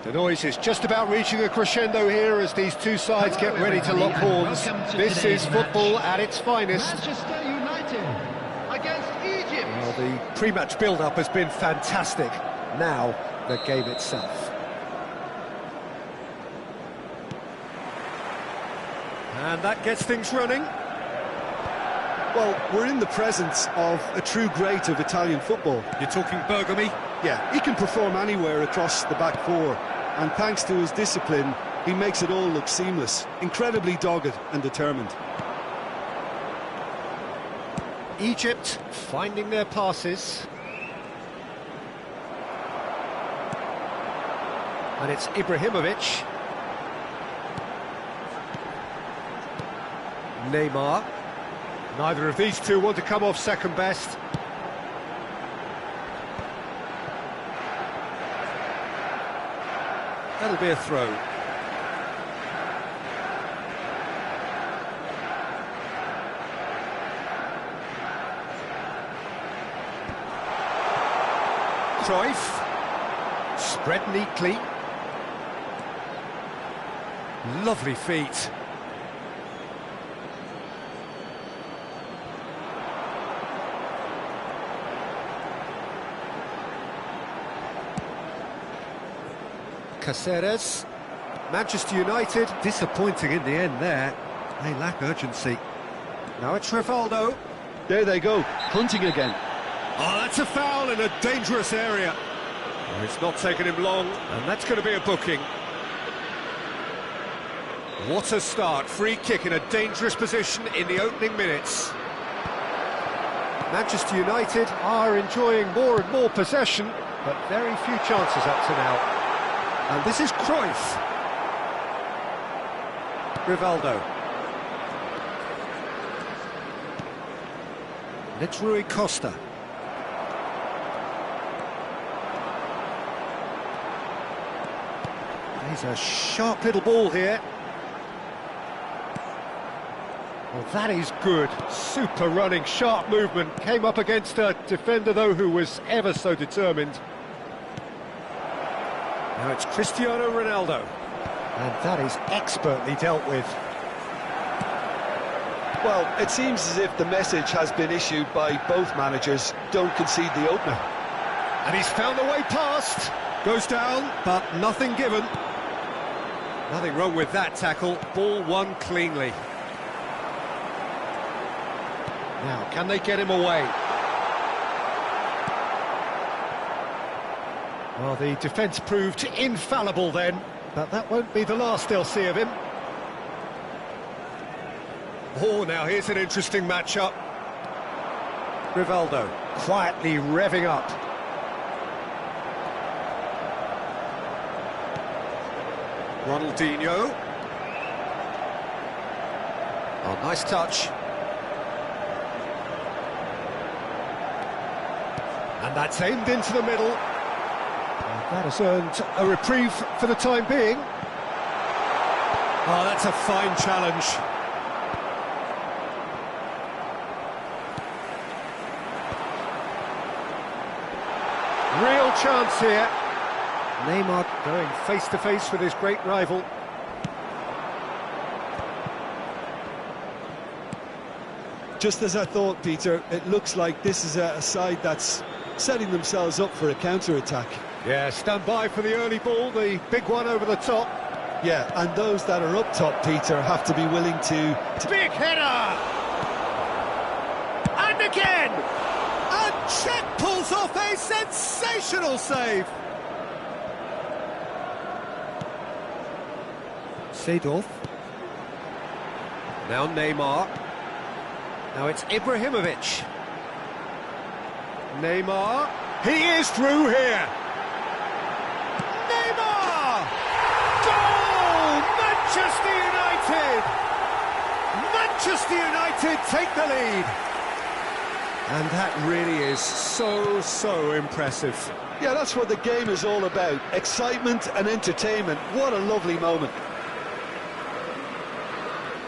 The noise is just about reaching a crescendo here as these two sides get ready to lock horns. This is football at its finest. Manchester United against Egypt. Well, the pre-match build-up has been fantastic. Now, the game itself. And that gets things running. Well, we're in the presence of a true great of Italian football. You're talking Bergami? Yeah, he can perform anywhere across the back four, and thanks to his discipline, he makes it all look seamless. Incredibly dogged and determined. Egypt finding their passes. And it's Ibrahimovic. Neymar. Neither of these two want to come off second best. That'll be a throw. Cruyff. Spread neatly. Lovely feet. Caceres. Manchester United disappointing in the end there. They lack urgency. Now it's Rivaldo. There they go, hunting again. Oh, that's a foul in a dangerous area. Well, it's not taken him long, and that's going to be a booking. What a start. Free kick in a dangerous position in the opening minutes. Manchester United are enjoying more and more possession, but very few chances up to now. And this is Cruyff. Rivaldo. And it's Rui Costa. He's a sharp little ball here. Well, that is good. Super running, sharp movement. Came up against a defender, though, who was ever so determined. Now it's Cristiano Ronaldo. And that is expertly dealt with. Well, it seems as if the message has been issued by both managers: don't concede the opener. And he's found a way past. Goes down, but nothing given. Nothing wrong with that tackle. Ball won cleanly. Now, can they get him away? Well, the defence proved infallible then, but that won't be the last they'll see of him. Oh, now here's an interesting matchup. Rivaldo quietly revving up. Ronaldinho. Oh, nice touch. And that's aimed into the middle. That has earned a reprieve for the time being. Oh, that's a fine challenge. Real chance here. Neymar going face-to-face with his great rival. Just as I thought, Peter, it looks like this is a side that's setting themselves up for a counter-attack. Yeah, stand by for the early ball, the big one over the top. Yeah, and those that are up top, Peter, have to be willing to... Big header! And again! And Czech pulls off a sensational save! Seedorf. Now Neymar. Now it's Ibrahimovic. Neymar. He is through here! Neymar! Goal! Manchester United! Manchester United take the lead! And that really is so impressive. Yeah, that's what the game is all about. Excitement and entertainment. What a lovely moment.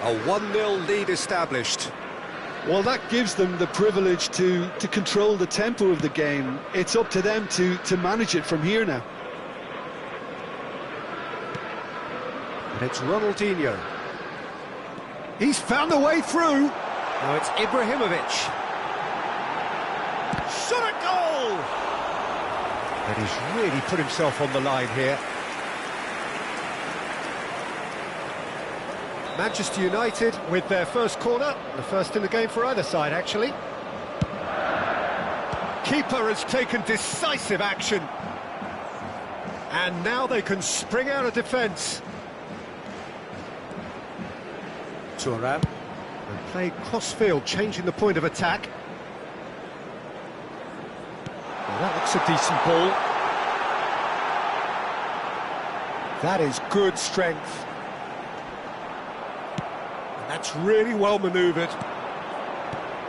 A 1-0 lead established. Well, that gives them the privilege to control the tempo of the game. It's up to them to manage it from here now. It's Ronaldinho. He's found a way through. Now it's Ibrahimovic. Shot at goal! And he's really put himself on the line here. Manchester United with their first corner, the first in the game for either side, actually. Keeper has taken decisive action. And now they can spring out of defence. Thuram. And played cross-field, changing the point of attack. Well, that looks a decent ball. That is good strength. And that's really well manoeuvred.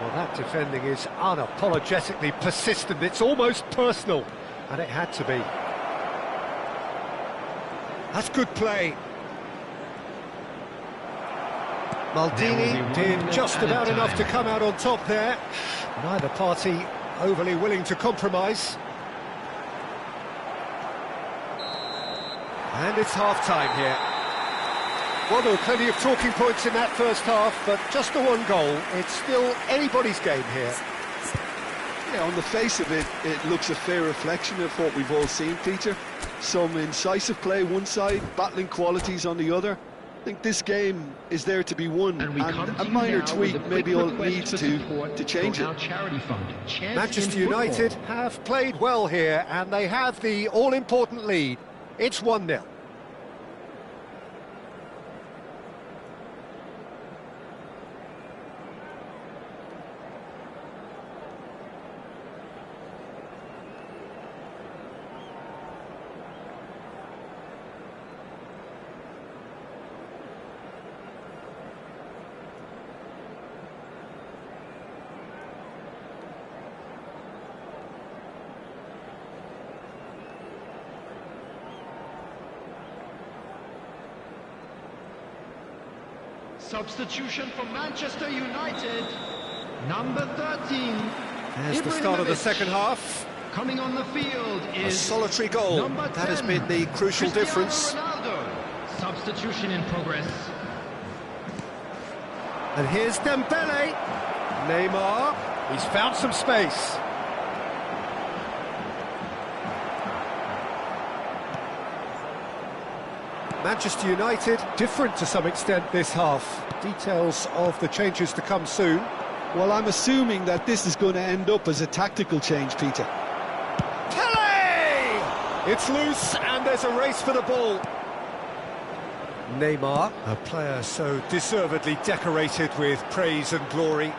Well, that defending is unapologetically persistent. It's almost personal, and it had to be. That's good play. Maldini did just about enough to come out on top there. Neither party overly willing to compromise. And it's half-time here. Well, there were plenty of talking points in that first half, but just the one goal. It's still anybody's game here. Yeah, on the face of it, it looks a fair reflection of what we've all seen, Peter. Some incisive play one side, battling qualities on the other. I think this game is there to be won, and a minor tweak maybe all it needs to change it. Manchester United have played well here, and they have the all-important lead. It's 1-0. Substitution for Manchester United, number 13. There's the start of the second half. Coming on the field is a solitary goal. That has been the crucial difference. Ronaldo. Substitution in progress. And here's Dembele. Neymar. He's found some space. Manchester United, different to some extent this half. Details of the changes to come soon. Well, I'm assuming that this is going to end up as a tactical change, Peter. Pele! It's loose and there's a race for the ball. Neymar, a player so deservedly decorated with praise and glory.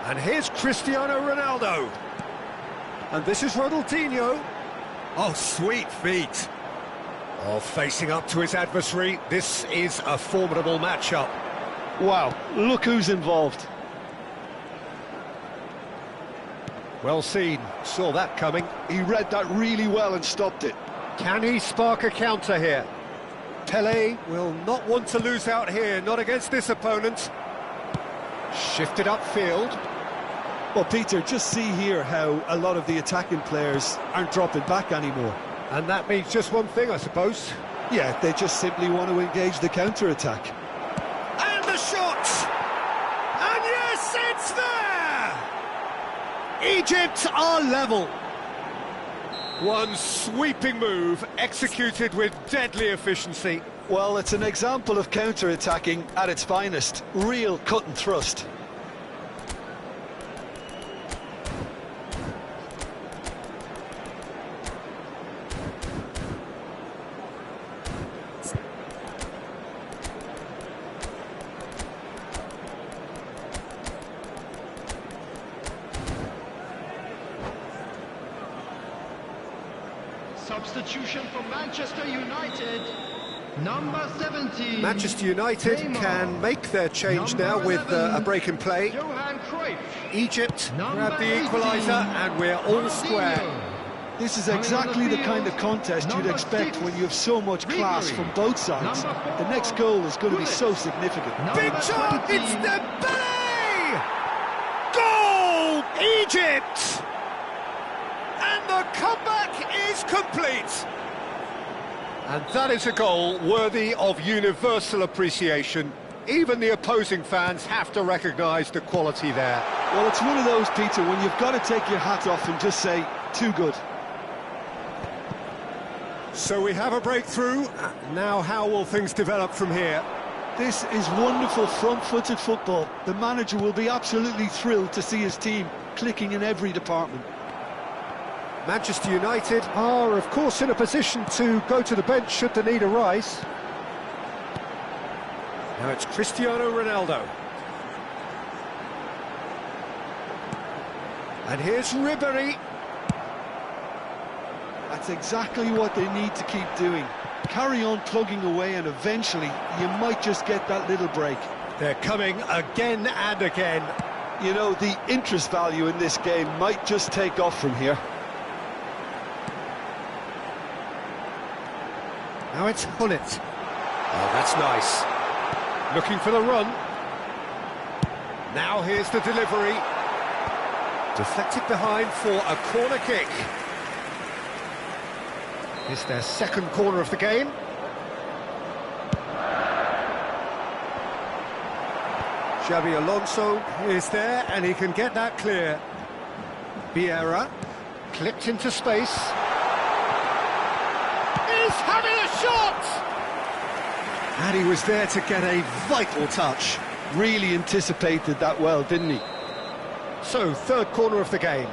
And here's Cristiano Ronaldo. And this is Ronaldinho. Oh, sweet feet. Oh, facing up to his adversary, this is a formidable matchup. Wow, look who's involved. Well seen, saw that coming. He read that really well and stopped it. Can he spark a counter here? Pele will not want to lose out here, not against this opponent. Shifted upfield. Well, Peter, just see here how a lot of the attacking players aren't dropping back anymore. And that means just one thing, I suppose. Yeah, they just simply want to engage the counter-attack. And the shot! And yes, it's there! Egypt are level. One sweeping move, executed with deadly efficiency. Well, it's an example of counter-attacking at its finest. Real cut and thrust. Substitution for Manchester United, number 17. Manchester United can make their change now with a break in play. Egypt grab the equaliser and we're all square. This is exactly the kind of contest you'd expect when you have so much class from both sides. The next goal is going to be so significant. Big shot! It's Dembele! Goal! Egypt! And the comeback is complete. And that is a goal worthy of universal appreciation. Even the opposing fans have to recognise the quality there. Well, it's one of those, Peter, when you've got to take your hat off and just say, too good. So we have a breakthrough. Now how will things develop from here? This is wonderful front-footed football. The manager will be absolutely thrilled to see his team clicking in every department. Manchester United are, of course, in a position to go to the bench should the need arise. Now it's Cristiano Ronaldo. And here's Ribéry. That's exactly what they need to keep doing. Carry on plugging away and eventually you might just get that little break. They're coming again and again. You know, the interest value in this game might just take off from here. Now it's Gullit. Oh, that's nice. Looking for the run. Now here's the delivery. Deflected behind for a corner kick. It's their second corner of the game. Xabi Alonso is there and he can get that clear. Vieira clipped into space. He's having a shot! And he was there to get a vital touch. Really anticipated that well, didn't he? So, third corner of the game.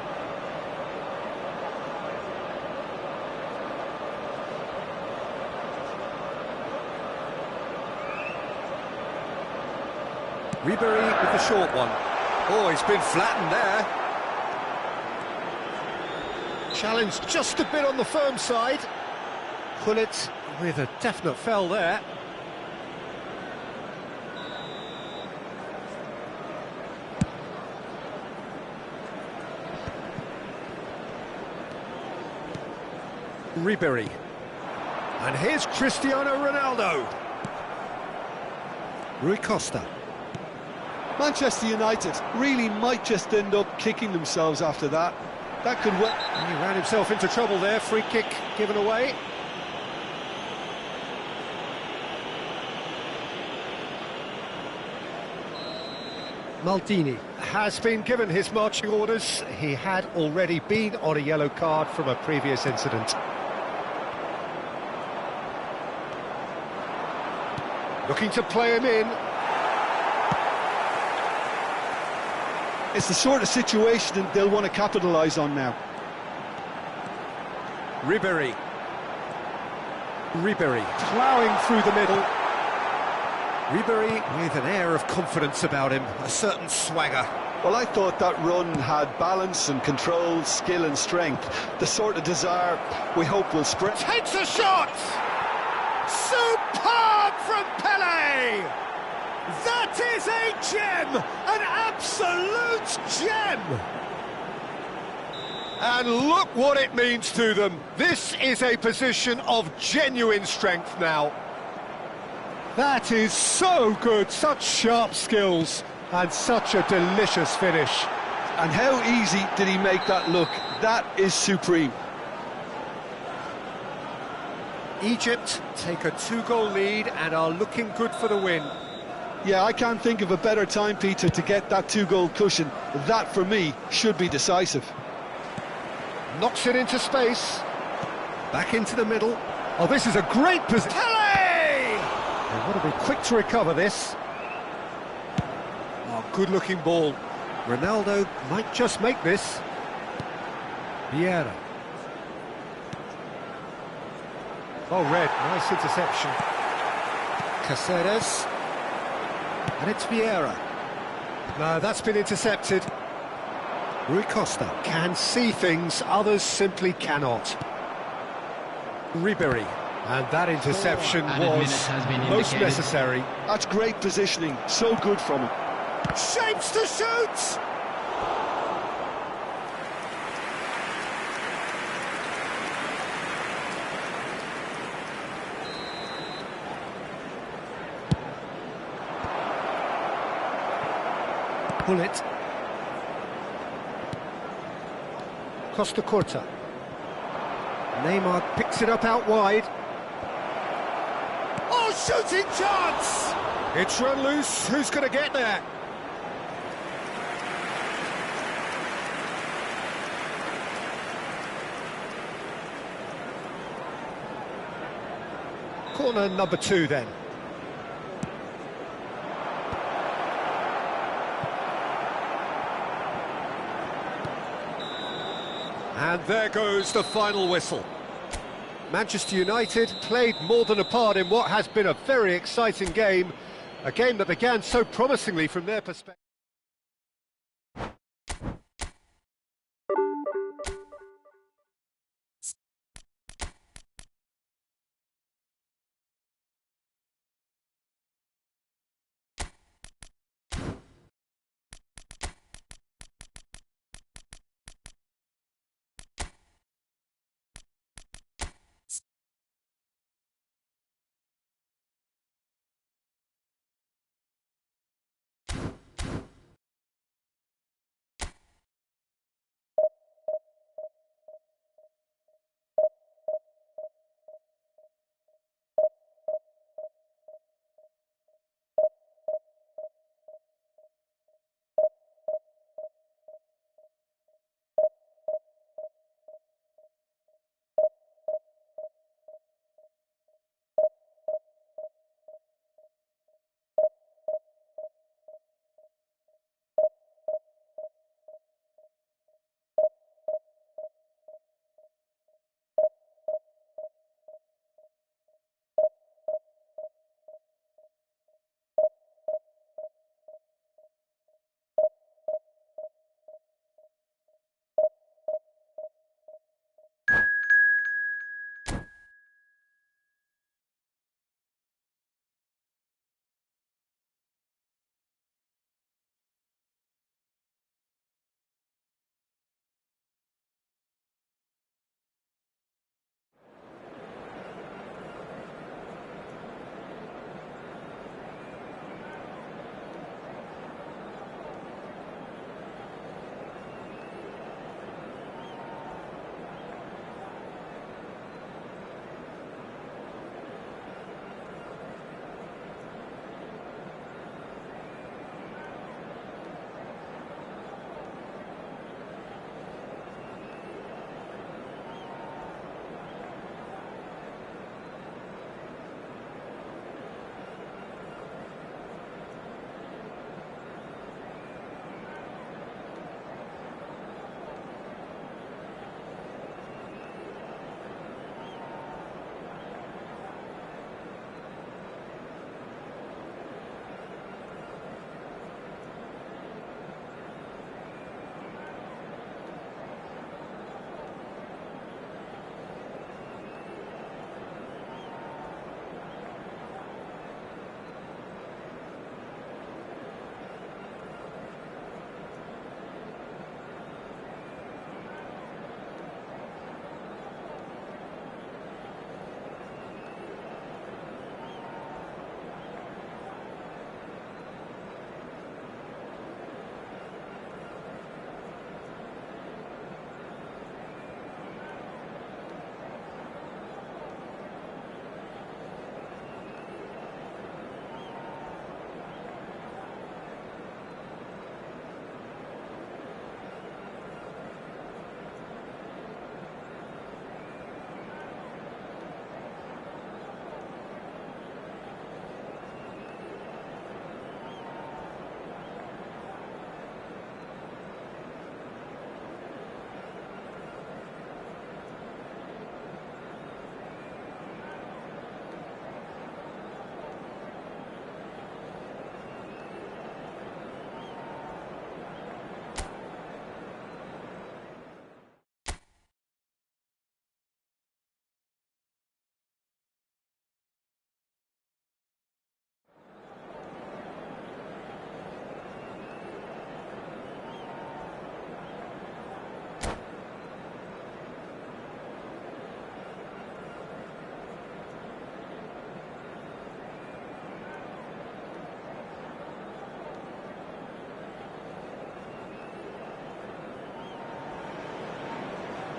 Ribéry with the short one. Oh, he's been flattened there. Challenged just a bit on the firm side. Gullit with a definite fell there. Ribéry. And here's Cristiano Ronaldo. Rui Costa. Manchester United really might just end up kicking themselves after that. That could well... He ran himself into trouble there, free kick given away. Maldini has been given his marching orders. He had already been on a yellow card from a previous incident. Looking to play him in. It's the sort of situation that they'll want to capitalise on now. Ribéry. Ribéry ploughing through the middle. Ribéry with an air of confidence about him, a certain swagger. Well, I thought that run had balance and control, skill and strength. The sort of desire we hope will spread. Takes a shot! Superb from Pelé! That is a gem! An absolute gem! And look what it means to them. This is a position of genuine strength now. That is so good, such sharp skills, and such a delicious finish. And how easy did he make that look? That is supreme. Egypt take a 2-goal lead and are looking good for the win. Yeah, I can't think of a better time, Peter, to get that 2-goal cushion. That, for me, should be decisive. Knocks it into space. Back into the middle. Oh, this is a great position. Pelé! They've got to be quick to recover this. Oh, good-looking ball. Ronaldo might just make this. Vieira. Oh, red. Nice interception. Caceres. And it's Vieira. No, that's been intercepted. Rui Costa can see things others simply cannot. Ribéry. And that interception was most necessary. That's great positioning. So good from him. Shapes to shoot! Gullit. Costa Curta. Neymar picks it up out wide. shooting chance! It's run loose, who's going to get there? Corner number 2 then. And there goes the final whistle. Manchester United played more than a part in what has been a very exciting game, a game that began so promisingly from their perspective.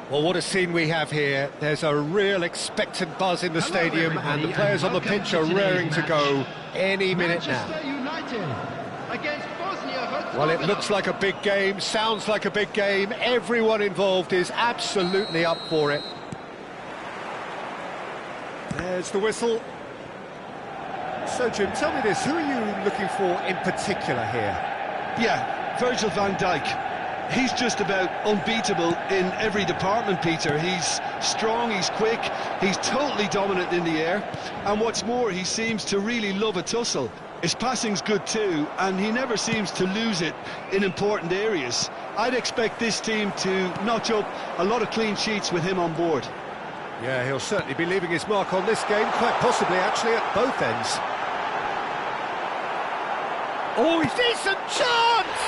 Well, what a scene we have here. There's a real expectant buzz in the stadium, and the players on the pitch are raring to go any minute now. Manchester United against Bosnia-Herzegovina. Well, it looks like a big game, sounds like a big game. Everyone involved is absolutely up for it. There's the whistle. So, Jim, tell me this, who are you looking for in particular here? Yeah, Virgil van Dijk. He's just about unbeatable in every department, Peter. He's strong, he's quick, he's totally dominant in the air. And what's more, he seems to really love a tussle. His passing's good too, and he never seems to lose it in important areas. I'd expect this team to notch up a lot of clean sheets with him on board. Yeah, he'll certainly be leaving his mark on this game, quite possibly actually at both ends. Oh, decent chance!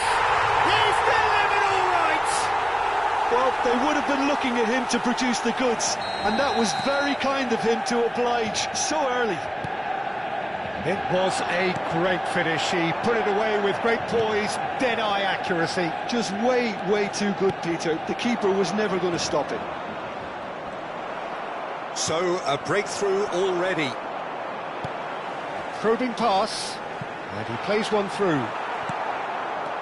He's delivered all right! Well, they would have been looking at him to produce the goods, and that was very kind of him to oblige so early. It was a great finish. He put it away with great poise, dead-eye accuracy. Just way, way too good, Peter. The keeper was never going to stop it. So, a breakthrough already. Probing pass, and he plays one through.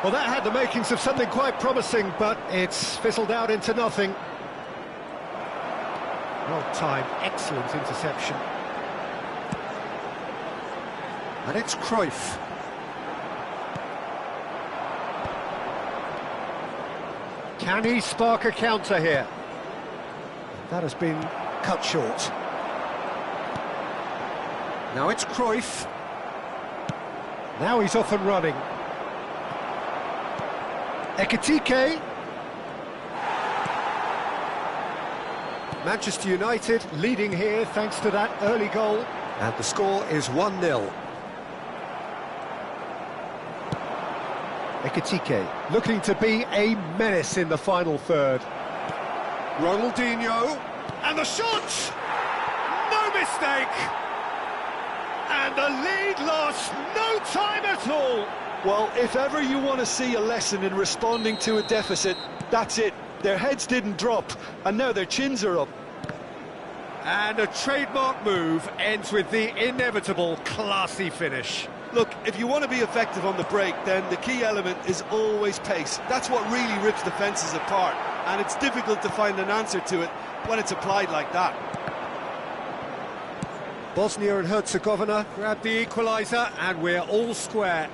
Well, that had the makings of something quite promising, but it's fizzled out into nothing. Well timed, excellent interception. And it's Cruyff. Can he spark a counter here? That has been cut short. Now it's Cruyff. Now he's off and running. Ekitike. Manchester United leading here thanks to that early goal. And the score is 1-0. Ekitike looking to be a menace in the final third. Ronaldinho. And the shot! No mistake! And the lead lost no time at all! Well, if ever you want to see a lesson in responding to a deficit, that's it. Their heads didn't drop, and now their chins are up. And a trademark move ends with the inevitable classy finish. Look, if you want to be effective on the break, then the key element is always pace. That's what really rips defences apart, and it's difficult to find an answer to it when it's applied like that. Bosnia and Herzegovina grab the equaliser, and we're all square.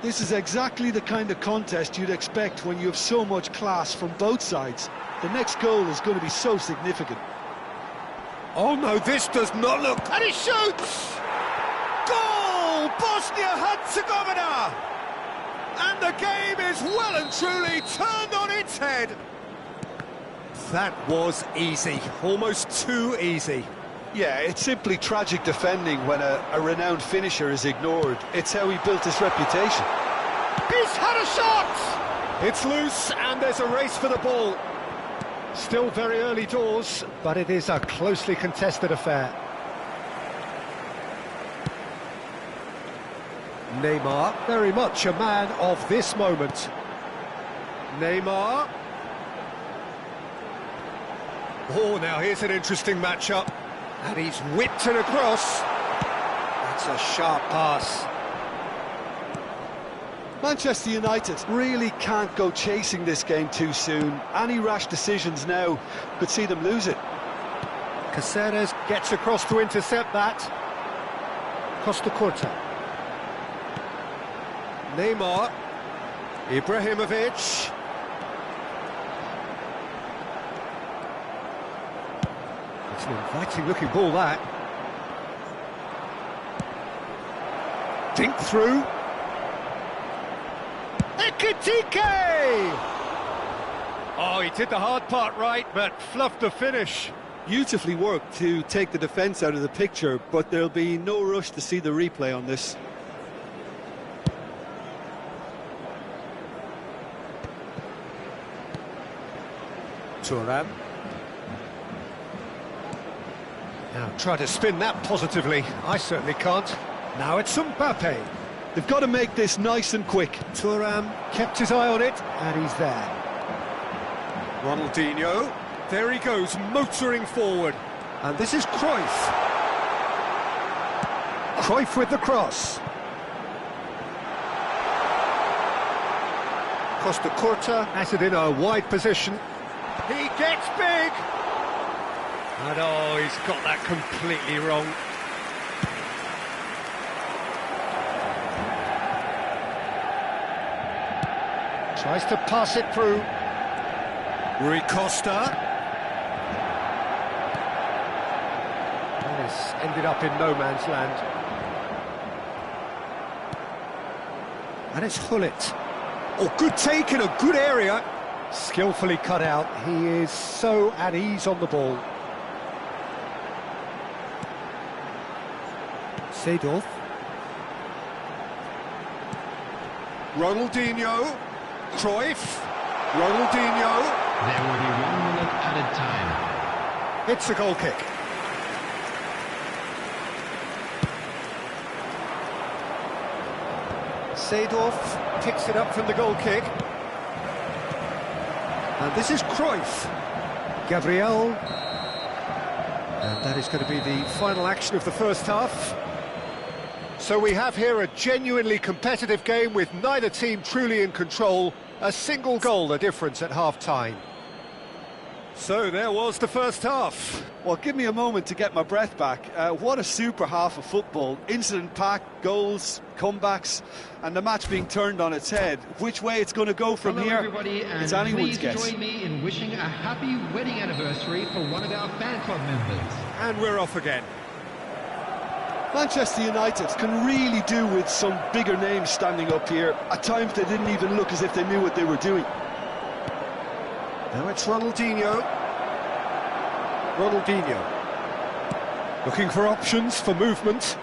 This is exactly the kind of contest you'd expect when you have so much class from both sides. The next goal is going to be so significant. Oh no, this does not look... And he shoots! Goal! Bosnia-Herzegovina! And the game is well and truly turned on its head. That was easy, almost too easy. Yeah, it's simply tragic defending when a renowned finisher is ignored. It's how he built his reputation. He's had a shot! It's loose and there's a race for the ball. Still very early doors, but it is a closely contested affair. Neymar, very much a man of this moment. Neymar. Oh, now here's an interesting matchup. And he's whipped it across. That's a sharp pass. Manchester United really can't go chasing this game too soon. Any rash decisions now could see them lose it. Caceres gets across to intercept that. Costa Curta. Neymar. Ibrahimovic. It's an inviting looking ball, that. Dink through. Ekitike! Oh, he did the hard part right, but fluffed the finish. Beautifully worked to take the defence out of the picture, but there'll be no rush to see the replay on this. Thuram. Now try to spin that positively. I certainly can't. Now it's Mbappe. They've got to make this nice and quick. Thuram kept his eye on it, and he's there. Ronaldinho. There he goes, motoring forward. And this is Cruyff. Cruyff with the cross. Costa Curta has it in a wide position. He gets big! And oh, he's got that completely wrong. Tries to pass it through. Rui Costa. And it's ended up in no man's land. And it's Hullet. Oh, good take in a good area. Skillfully cut out. He is so at ease on the ball. Seedorf. Ronaldinho. Cruyff. Ronaldinho. There will be 1 minute added time. It's a goal kick. Seedorf picks it up from the goal kick. And this is Cruyff. Gabriel. And that is going to be the final action of the first half. So we have here a genuinely competitive game with neither team truly in control. A single goal the difference at half-time. So there was the first half. Well, give me a moment to get my breath back. What a super half of football. Incident-packed, goals, comebacks, and the match being turned on its head. Which way it's going to go from Hello here, everybody, and it's anyone's please guess. join me in wishing a happy wedding anniversary for one of our fan club members. And we're off again. Manchester United can really do with some bigger names standing up here. At times they didn't even look as if they knew what they were doing. Now it's Ronaldinho. Ronaldinho. Looking for options, for movement.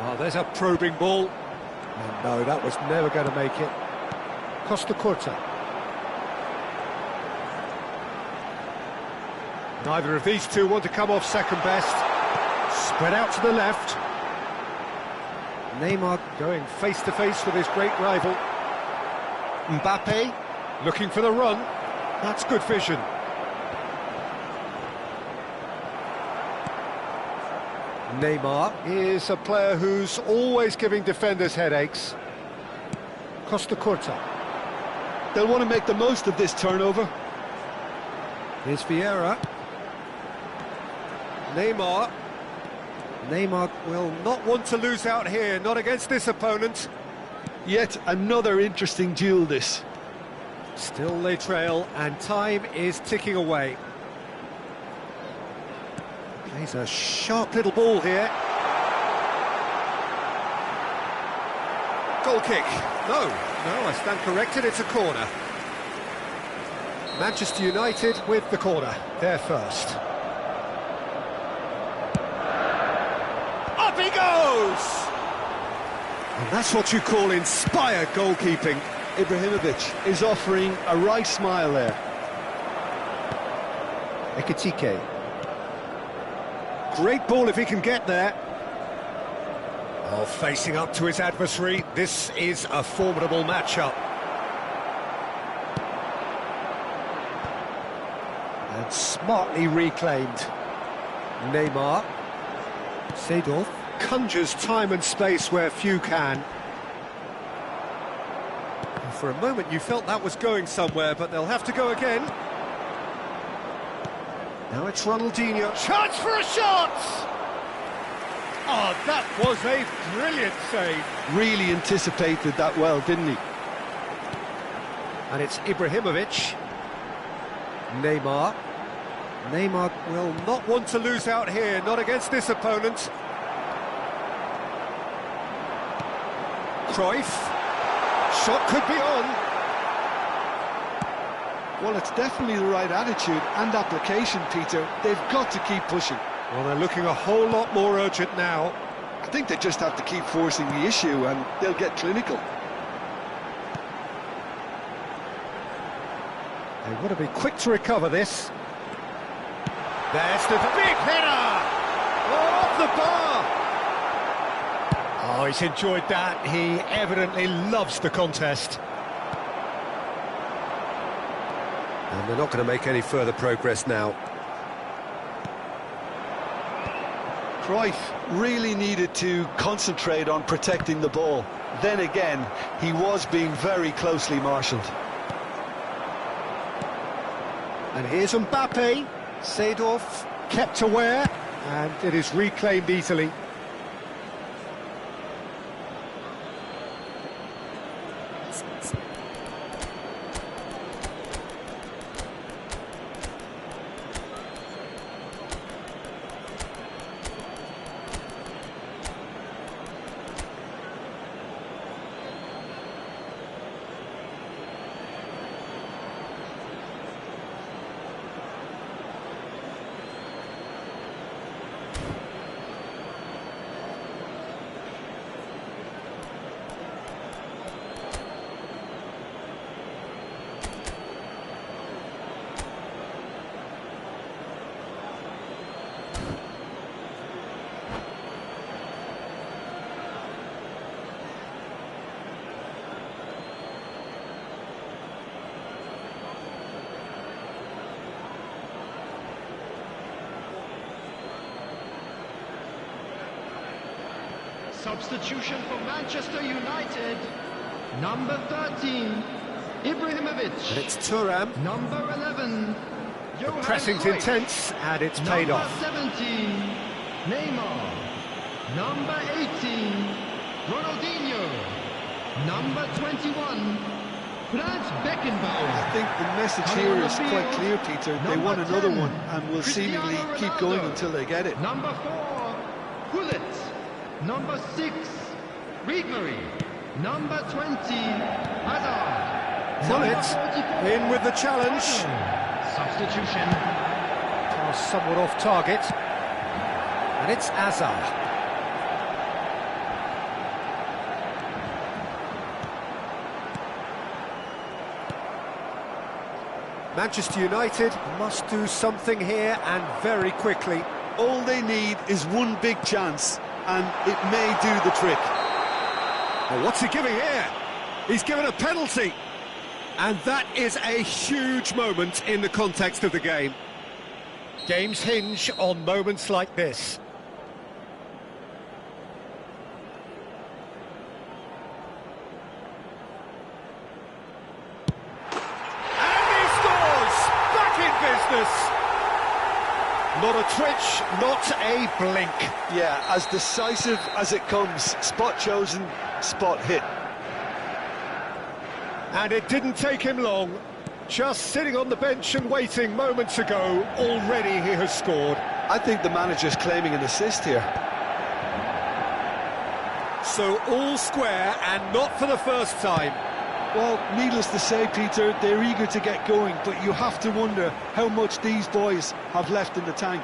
Oh, there's a probing ball. And no, that was never going to make it. Costa Curta. Neither of these two want to come off second best. Spread out to the left. Neymar going face-to-face with his great rival. Mbappe looking for the run. That's good vision. Neymar is a player who's always giving defenders headaches. Costa Curta. They'll want to make the most of this turnover. Here's Vieira. Neymar. Neymar will not want to lose out here, not against this opponent. Yet another interesting duel, this. Still they trail, and time is ticking away. Plays a sharp little ball here. Goal kick. No, I stand corrected, it's a corner. Manchester United with the corner, they're first. Up he goes! And that's what you call inspired goalkeeping. Ibrahimovic is offering a right smile there. Ekitike. Great ball if he can get there. Oh, facing up to his adversary, this is a formidable matchup. And smartly reclaimed. Neymar. Seedorf conjures time and space where few can. And for a moment you felt that was going somewhere, but they'll have to go again. Now it's Ronaldinho. Chance for a shot! Oh, that was a brilliant save. Really anticipated that well, didn't he? And it's Ibrahimovic. Neymar. Neymar will not want to lose out here, not against this opponent. Cruyff. Shot could be on. Well, it's definitely the right attitude and application, Peter. They've got to keep pushing. Well, they're looking a whole lot more urgent now. I think they just have to keep forcing the issue and they'll get clinical. They want to be quick to recover this. There's the big header! Off the bar! Oh, he's enjoyed that. He evidently loves the contest. And they're not going to make any further progress now. Cruyff really needed to concentrate on protecting the ball. Then again, he was being very closely marshalled. And here's Mbappe. Seedorf kept aware, and it is reclaimed easily. Substitution for Manchester United. Number 13, Ibrahimovic. And it's Thuram. Number 11, Johan Pressing's Cruyff. intense, and it's paid Number off. 17, Neymar. Number 18, Ronaldinho. Number 21, Franz Beckenbauer. I think the message here is quite clear, Peter. They want another one and will seemingly keep going until they get it. Number 4, Gullit. Number 6, Ribery. Number 20, Hazard. Gullit in with the challenge. Substitution. Pass somewhat off target. And it's Hazard. Manchester United must do something here, and very quickly. All they need is one big chance, and it may do the trick. Oh, what's he giving here? He's given a penalty. And that is a huge moment in the context of the game. Games hinge on moments like this. And he scores! Back in business! Not a twitch, not a blink. Yeah, as decisive as it comes. Spot chosen, spot hit. And it didn't take him long. Just sitting on the bench and waiting moments ago, already he has scored. I think the manager's claiming an assist here. So all square, and not for the first time. Well, needless to say, Peter, they're eager to get going, but you have to wonder how much these boys have left in the tank.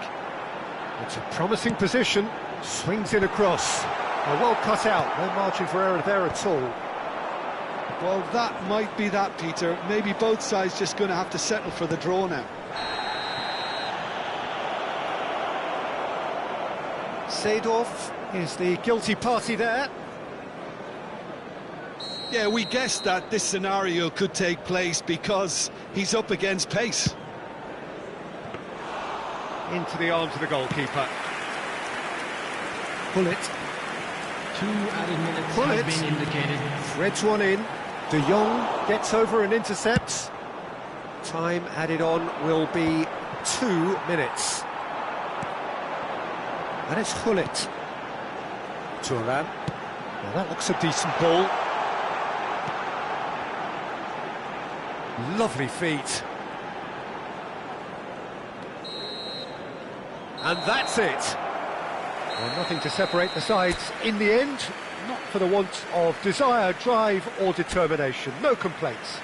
It's a promising position. Swings in across. Well cut out, no margin for error there at all. Well, that might be that, Peter. Maybe both sides just going to have to settle for the draw now. Seedorf is the guilty party there. Yeah, we guessed that this scenario could take place because he's up against pace. Into the arms of the goalkeeper. Gullit. 2 added minutes Gullit have been indicated. threads one in. De Jong gets over and intercepts. Time added on will be 2 minutes. And it's Gullit. Thuram. Now that looks a decent ball. Lovely feet. And that's it. Well, nothing to separate the sides in the end, not for the want of desire, drive or determination. No complaints.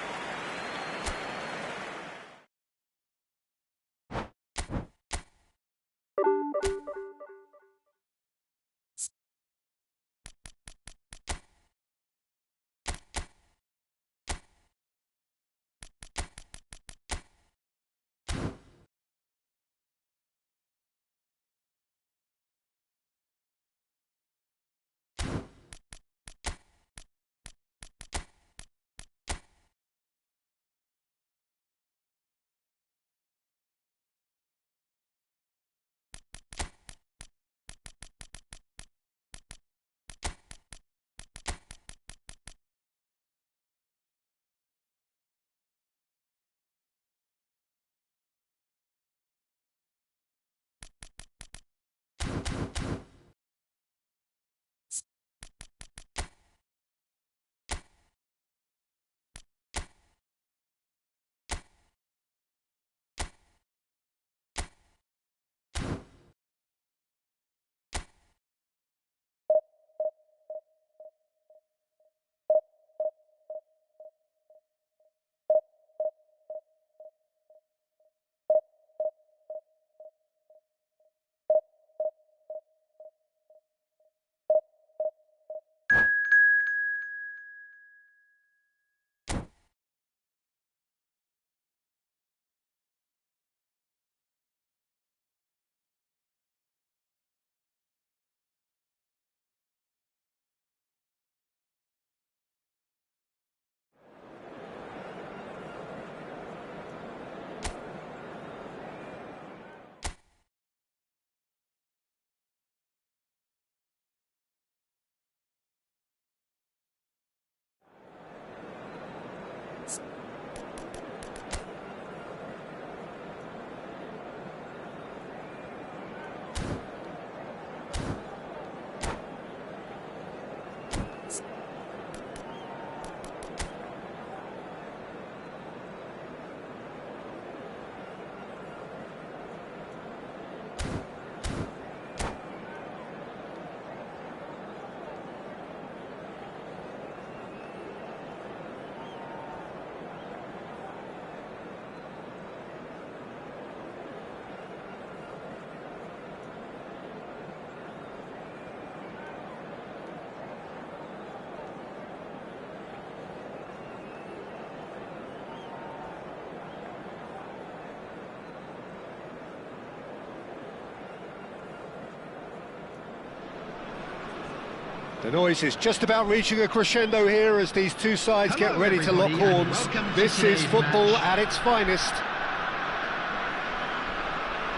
The noise is just about reaching a crescendo here as these two sides Hello, get ready to lock everybody, and horns. welcome to This is today's football match. at its finest.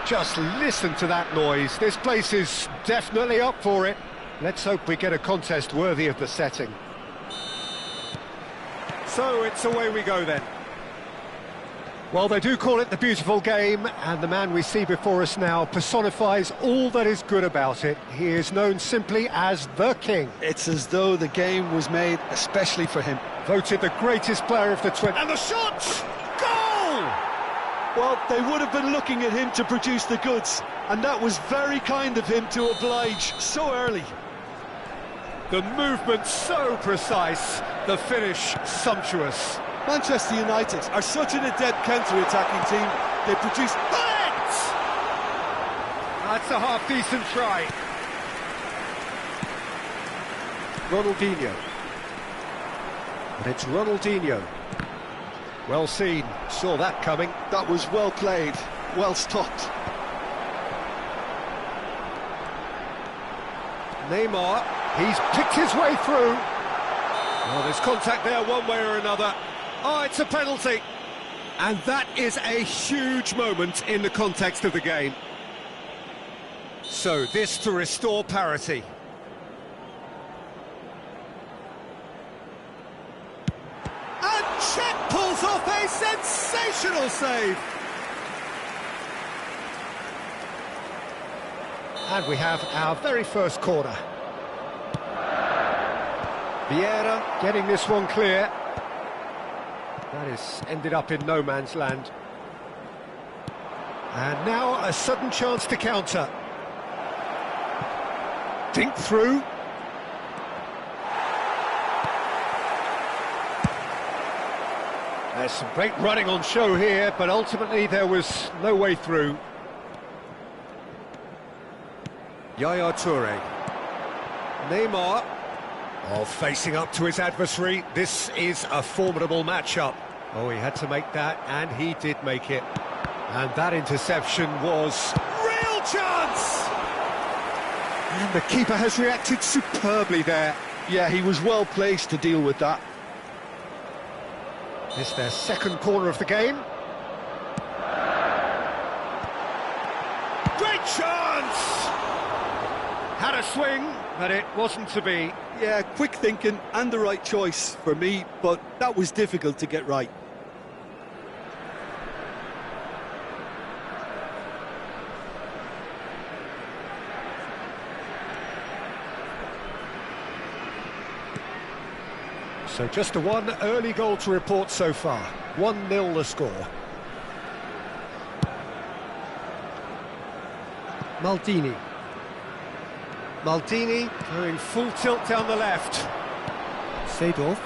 Just listen to that noise. This place is definitely up for it. Let's hope we get a contest worthy of the setting. So it's away we go then. Well, they do call it the beautiful game, and the man we see before us now personifies all that is good about it. He is known simply as the King. It's as though the game was made especially for him. Voted the greatest player of the 20... And the shot! Goal! Well, they would have been looking at him to produce the goods, and that was very kind of him to oblige so early. The movement so precise, the finish sumptuous. Manchester United are such an adept counter-attacking team. They produce... That's a half-decent try. Ronaldinho. And it's Ronaldinho. Well seen, saw that coming. That was well played, well stopped. Neymar, he's picked his way through. Well, there's contact there one way or another. Oh, it's a penalty. And that is a huge moment in the context of the game. So, this to restore parity. And Czech pulls off a sensational save. And we have our very first corner. Vieira getting this one clear. That has ended up in no man's land. And now a sudden chance to counter. Dink through. There's some great running on show here, but ultimately there was no way through. Yaya Toure. Neymar. Oh, facing up to his adversary. This is a formidable matchup. Oh, he had to make that, and he did make it. And that interception was real chance! And the keeper has reacted superbly there. Yeah, he was well placed to deal with that. This their second corner of the game. Great chance! Had a swing, but it wasn't to be. Yeah, quick thinking and the right choice for me, but that was difficult to get right. So just one early goal to report so far. 1-0 the score. Maldini. Maldini going full tilt down the left. Seedorf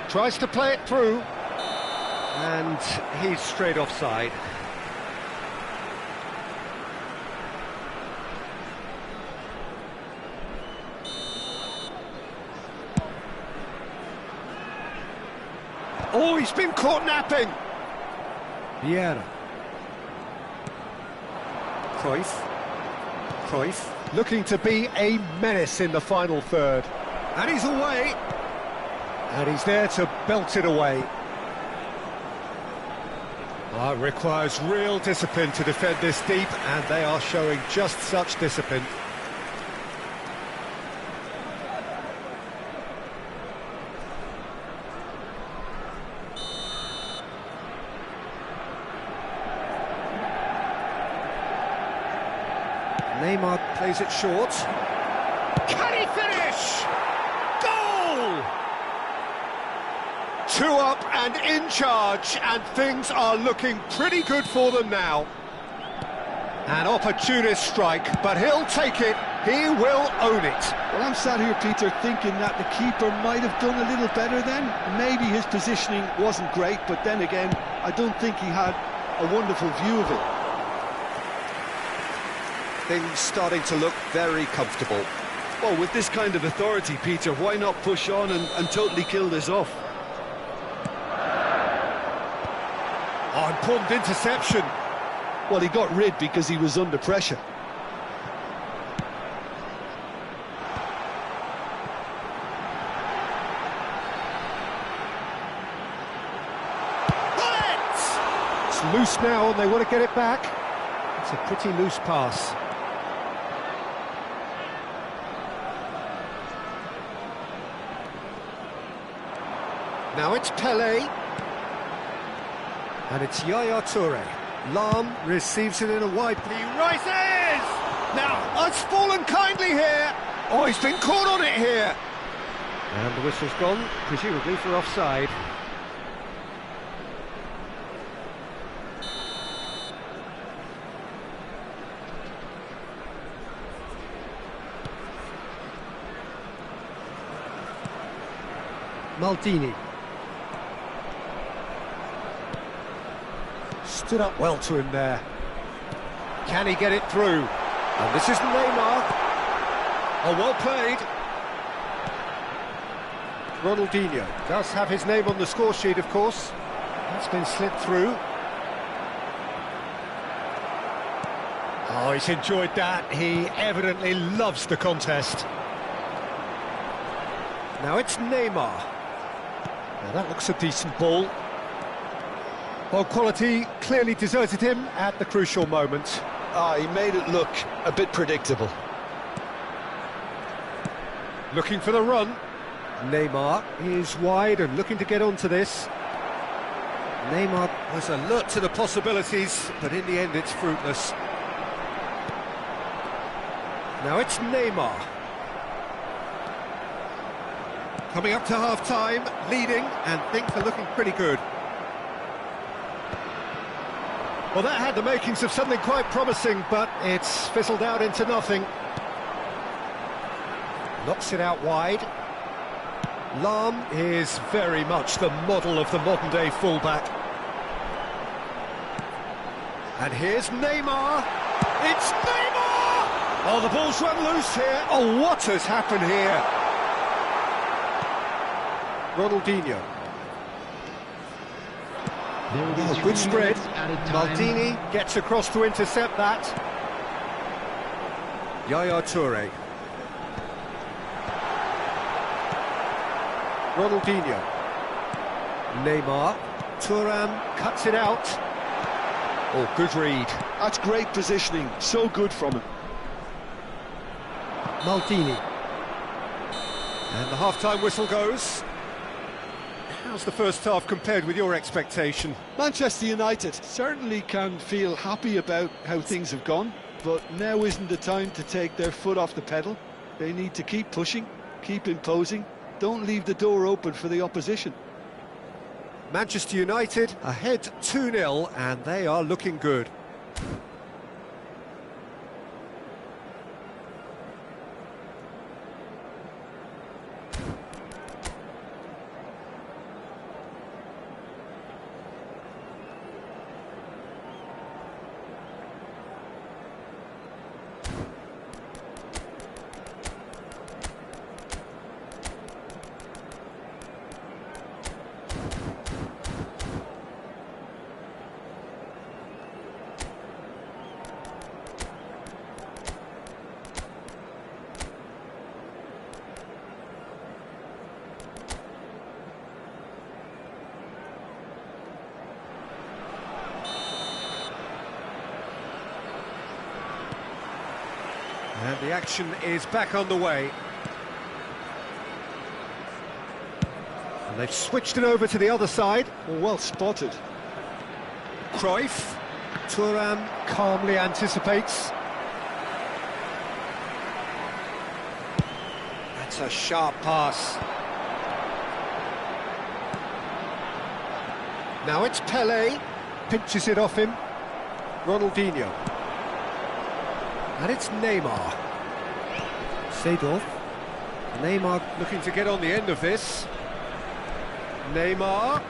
tries to play it through, and he's straight offside. Oh, he's been caught napping. Vieira. Cruyff looking to be a menace in the final third. And he's away. And he's there to belt it away. Oh, it requires real discipline to defend this deep, and they are showing just such discipline. Neymar plays it short. Can he finish? Goal! 2 up and in charge, and things are looking pretty good for them now. An opportunist strike, but he'll take it. He will own it. Well, I'm sat here, Peter, thinking that the keeper might have done a little better then. Maybe his positioning wasn't great, but then again, I don't think he had a wonderful view of it. Things starting to look very comfortable. Well, with this kind of authority, Peter, why not push on and totally kill this off? Oh, important interception. Well, he got rid because he was under pressure. loose now and they want to get it back. It's a pretty loose pass. Now it's Pele. And it's Yaya Toure. Lam receives it in a wide... He rises! Now, it's fallen kindly here. Oh, he's been caught on it here. And the whistle's gone, presumably for offside. Maldini. Stood up well to him there. Can he get it through? And this is Neymar. Oh, well played. Ronaldinho does have his name on the score sheet, of course. That's been slipped through. Oh, he's enjoyed that. He evidently loves the contest. Now it's Neymar. Now that looks a decent ball. Ball quality clearly deserted him at the crucial moment. He made it look a bit predictable. Looking for the run. Neymar is wide and looking to get onto this. Neymar was alert to the possibilities, but in the end it's fruitless. Now it's Neymar. Coming up to half-time, leading, and things are looking pretty good. Well, that had the makings of something quite promising, but it's fizzled out into nothing. Knocks it out wide. Lam is very much the model of the modern-day fullback. And here's Neymar. It's Neymar! Oh, the ball's run loose here. Oh, what has happened here? Ronaldinho. Oh, good spread. Maldini gets across to intercept that. Yaya Toure. Ronaldinho. Neymar. Thuram cuts it out. Oh, good read. That's great positioning. So good from him. Maldini. And the half-time whistle goes. How's the first half compared with your expectation? Manchester United certainly can feel happy about how things have gone, but now isn't the time to take their foot off the pedal. They need to keep pushing, keep imposing, don't leave the door open for the opposition. Manchester United ahead 2-0 and they are looking good. And the action is back on the way. And they've switched it over to the other side. Well spotted. Cruyff. Thuram calmly anticipates. That's a sharp pass. Now it's Pele. Pinches it off him. Ronaldinho. And it's Neymar. Seedorf. Neymar looking to get on the end of this. Neymar.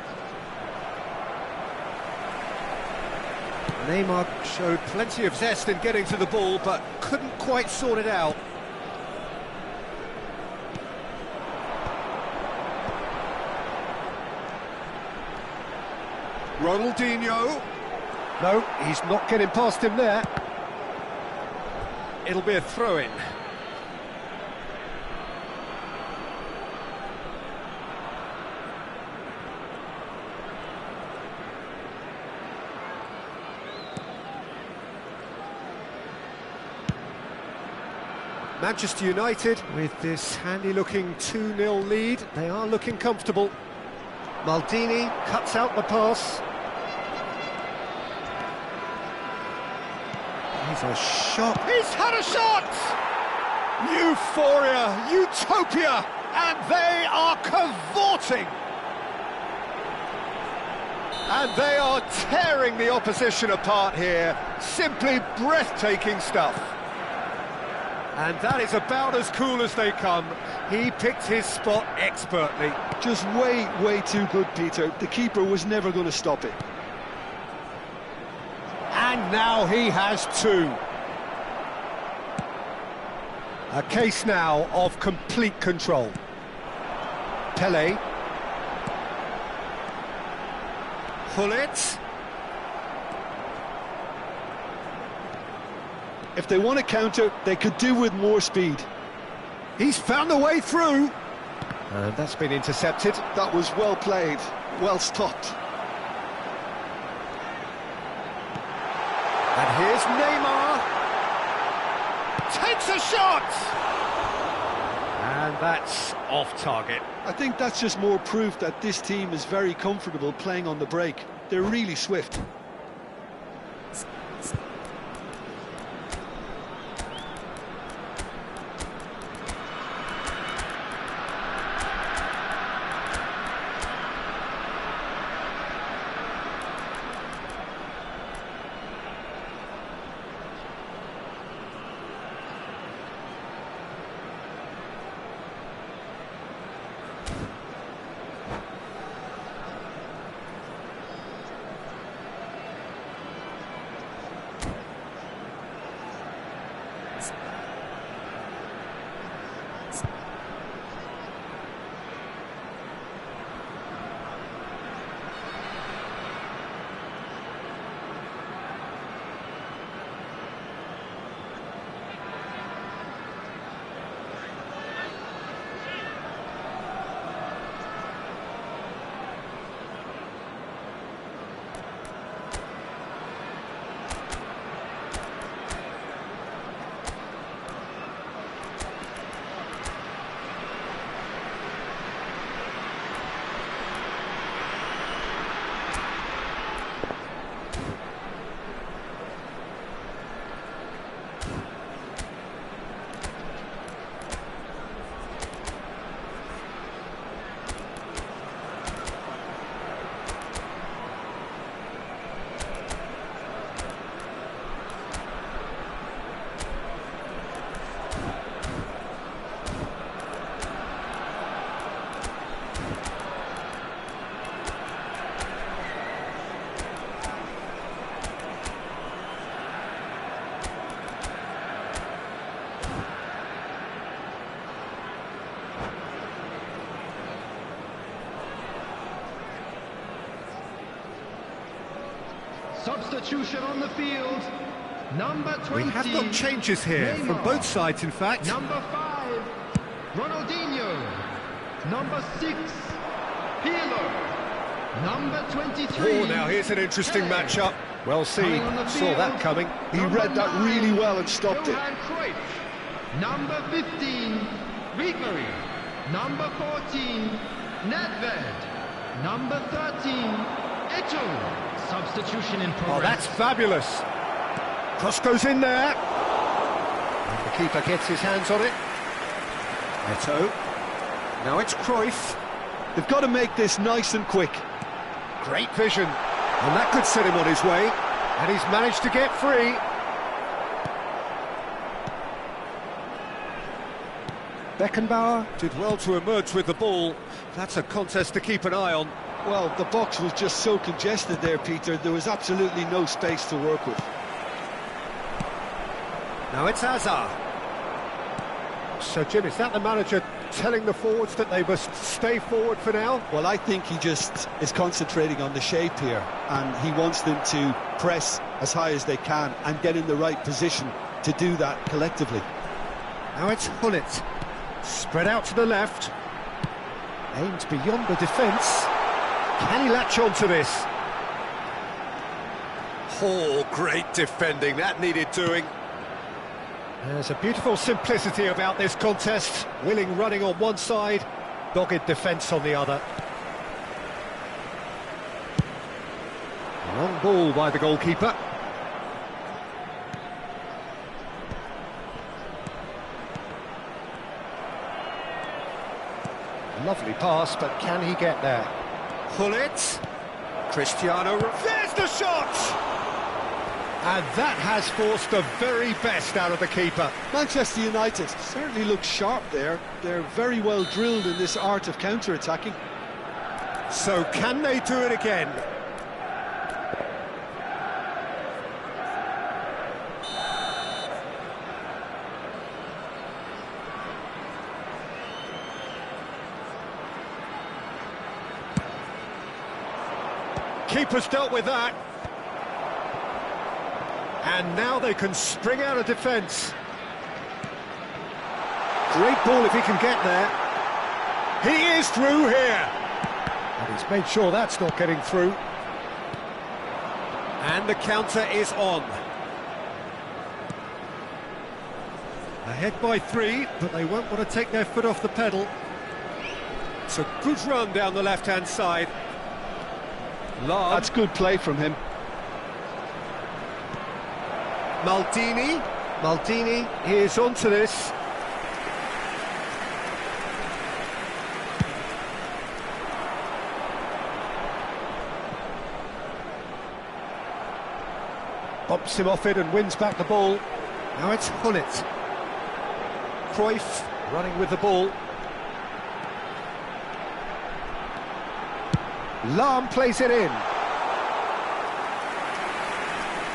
Neymar showed plenty of zest in getting to the ball, but couldn't quite sort it out. Ronaldinho. No, he's not getting past him there. It'll be a throw-in. Manchester United, with this handy-looking 2-0 lead, they are looking comfortable. Maldini cuts out the pass. He's a shot. He's had a shot! Euphoria, utopia, and they are cavorting. And they are tearing the opposition apart here. Simply breathtaking stuff. And that is about as cool as they come. He picked his spot expertly. Just way too good, Peter. The keeper was never going to stop it. And now he has two. A case now of complete control. Pele. Gullit. If they want to counter, they could do with more speed. He's found a way through. And that's been intercepted. That was well played, well stopped. And here's Neymar. Takes a shot! And that's off target. I think that's just more proof that this team is very comfortable playing on the break. They're really swift. Substitution on the field. Number 20. We have got changes here Neymar. from both sides, in fact. Number 5, Ronaldinho. Number 6, Pirlo. Number 23. Oh, now here's an interesting Pele. matchup. Well seen, saw that coming. He read that really well and stopped it. Johan Cruyff. Number 15, Ribery. Number 14, Nedved. Number 13, Eto'o. Substitution in progress. Oh, that's fabulous. Cross goes in there. And the keeper gets his hands on it. Eto'o. Now it's Cruyff. They've got to make this nice and quick. Great vision. And that could set him on his way. And he's managed to get free. Beckenbauer did well to emerge with the ball. That's a contest to keep an eye on. Well, the box was just so congested there, Peter. There was absolutely no space to work with. Now it's Hazard. So, Jim, is that the manager telling the forwards that they must stay forward for now? Well, I think he just is concentrating on the shape here, and he wants them to press as high as they can and get in the right position to do that collectively. Now it's Gullit. Spread out to the left. Aimed beyond the defence. Can he latch on to this? Oh, great defending. That needed doing. There's a beautiful simplicity about this contest. Willing running on one side, dogged defence on the other. Long ball by the goalkeeper. Lovely pass, but can he get there? Pull it. Cristiano, there's the shot! And that has forced the very best out of the keeper. Manchester United certainly look sharp there. They're very well drilled in this art of counter-attacking. So can they do it again? Keeper's dealt with that. And now they can spring out of defence. Great ball if he can get there. He is through here. And he's made sure that's not getting through. And the counter is on. Ahead by 3, but they won't want to take their foot off the pedal. It's a good run down the left-hand side. That's good play from him. Maldini is onto this. Bumps him off it and wins back the ball. Now it's Hullet. Cruyff running with the ball. Lahm plays it in.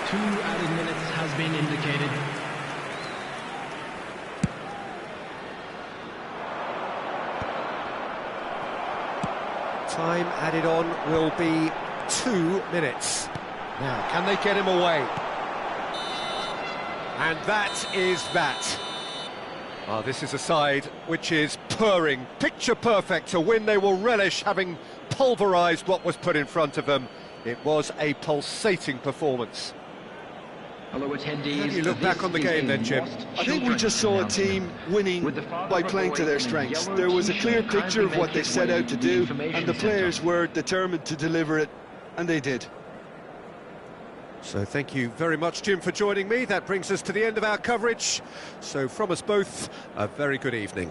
2 added minutes has been indicated. Time added on will be 2 minutes. Now, can they get him away? And that is that. This is a side which is purring, picture perfect to win. They will relish having pulverised what was put in front of them. It was a pulsating performance. How do you look back on the game then, Jim? I think we just saw a team winning by playing to their strengths. There was a clear picture of what they set out to do, and the players were determined to deliver it, and they did. So thank you very much, Jim, for joining me. That brings us to the end of our coverage. So from us both, a very good evening.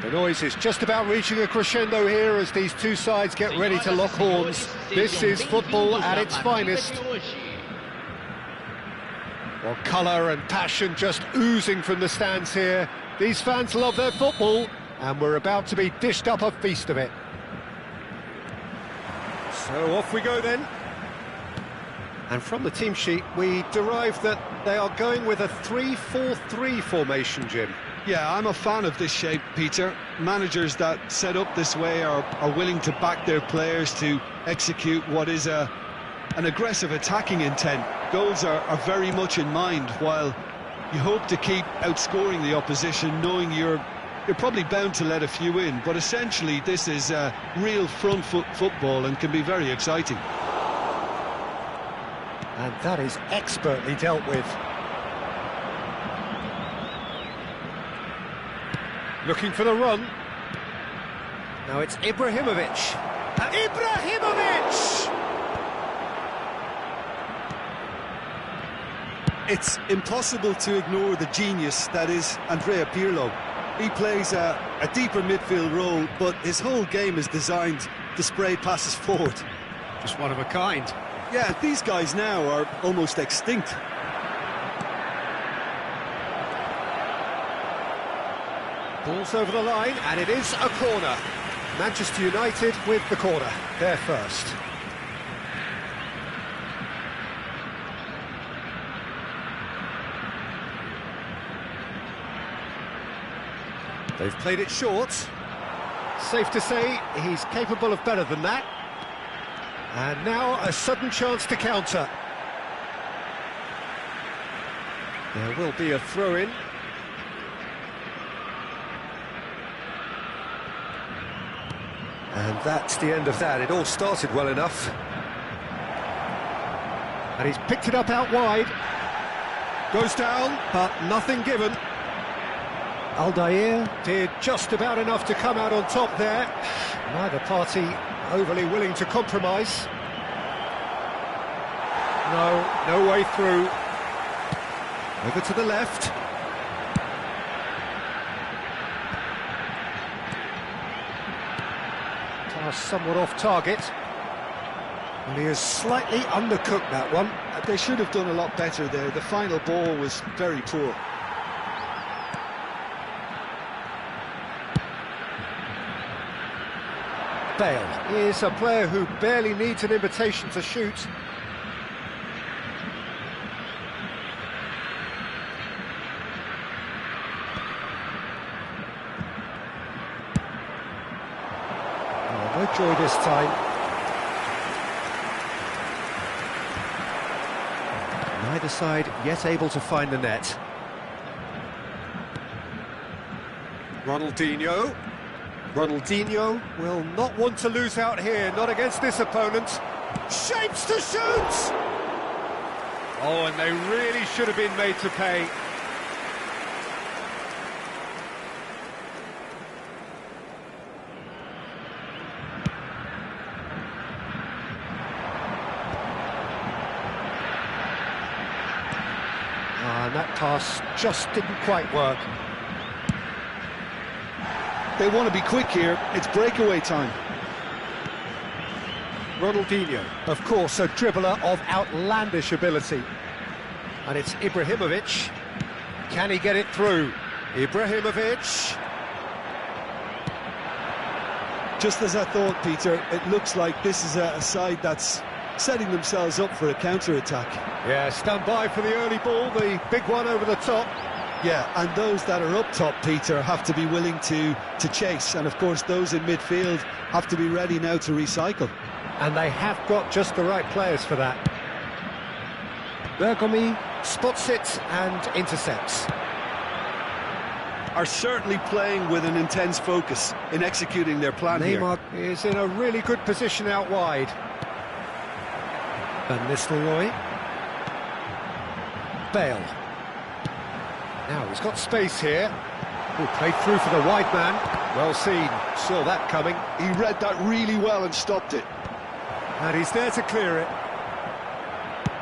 The noise is just about reaching a crescendo here as these two sides get ready to lock horns. This is football at its finest. Well, colour and passion just oozing from the stands here. These fans love their football, and we're about to be dished up a feast of it. So off we go then. And from the team sheet, we derive that they are going with a 3-4-3 formation, Jim. Yeah, I'm a fan of this shape, Peter. Managers that set up this way are willing to back their players to execute what is an aggressive attacking intent. Goals are very much in mind, while you hope to keep outscoring the opposition, knowing you're probably bound to let a few in. But essentially, this is real front foot football and can be very exciting. And that is expertly dealt with. Looking for the run. Now it's Ibrahimovic. Ibrahimovic! It's impossible to ignore the genius that is Andrea Pirlo. He plays a deeper midfield role, but his whole game is designed to spray passes forward. Just one of a kind. Yeah, these guys now are almost extinct. Ball's over the line, and it is a corner. Manchester United with the corner. They're first. They've played it short. Safe to say he's capable of better than that. And now a sudden chance to counter. There will be a throw-in. And that's the end of that. It all started well enough. And he's picked it up out wide. Goes down, but nothing given. Aldair did just about enough to come out on top there. Neither party overly willing to compromise. No way through. Over to the left. Somewhat off target. And he has slightly undercooked that one. They should have done a lot better there. The final ball was very poor. Bale is a player who barely needs an invitation to shoot. No joy this time. Neither side yet able to find the net. Ronaldinho will not want to lose out here, not against this opponent. Shapes to shoot! Oh, and they really should have been made to pay. And that pass just didn't quite work. They want to be quick here. It's breakaway time. Ronaldinho, of course, a dribbler of outlandish ability. And it's Ibrahimovic. Can he get it through? Ibrahimovic. Just as I thought, Peter, it looks like this is a side that's setting themselves up for a counter-attack. Yeah, stand by for the early ball, the big one over the top. Yeah, and those that are up top, Peter, have to be willing to chase. And, of course, those in midfield have to be ready now to recycle. And they have got just the right players for that. Bergomi spots it and intercepts. Are certainly playing with an intense focus in executing their plan here. Neymar is in a really good position out wide. Van Nistelrooy. Bale. Now he's got space here. Oh, played through for the wide man. Well seen. Saw that coming. He read that really well and stopped it. And he's there to clear it.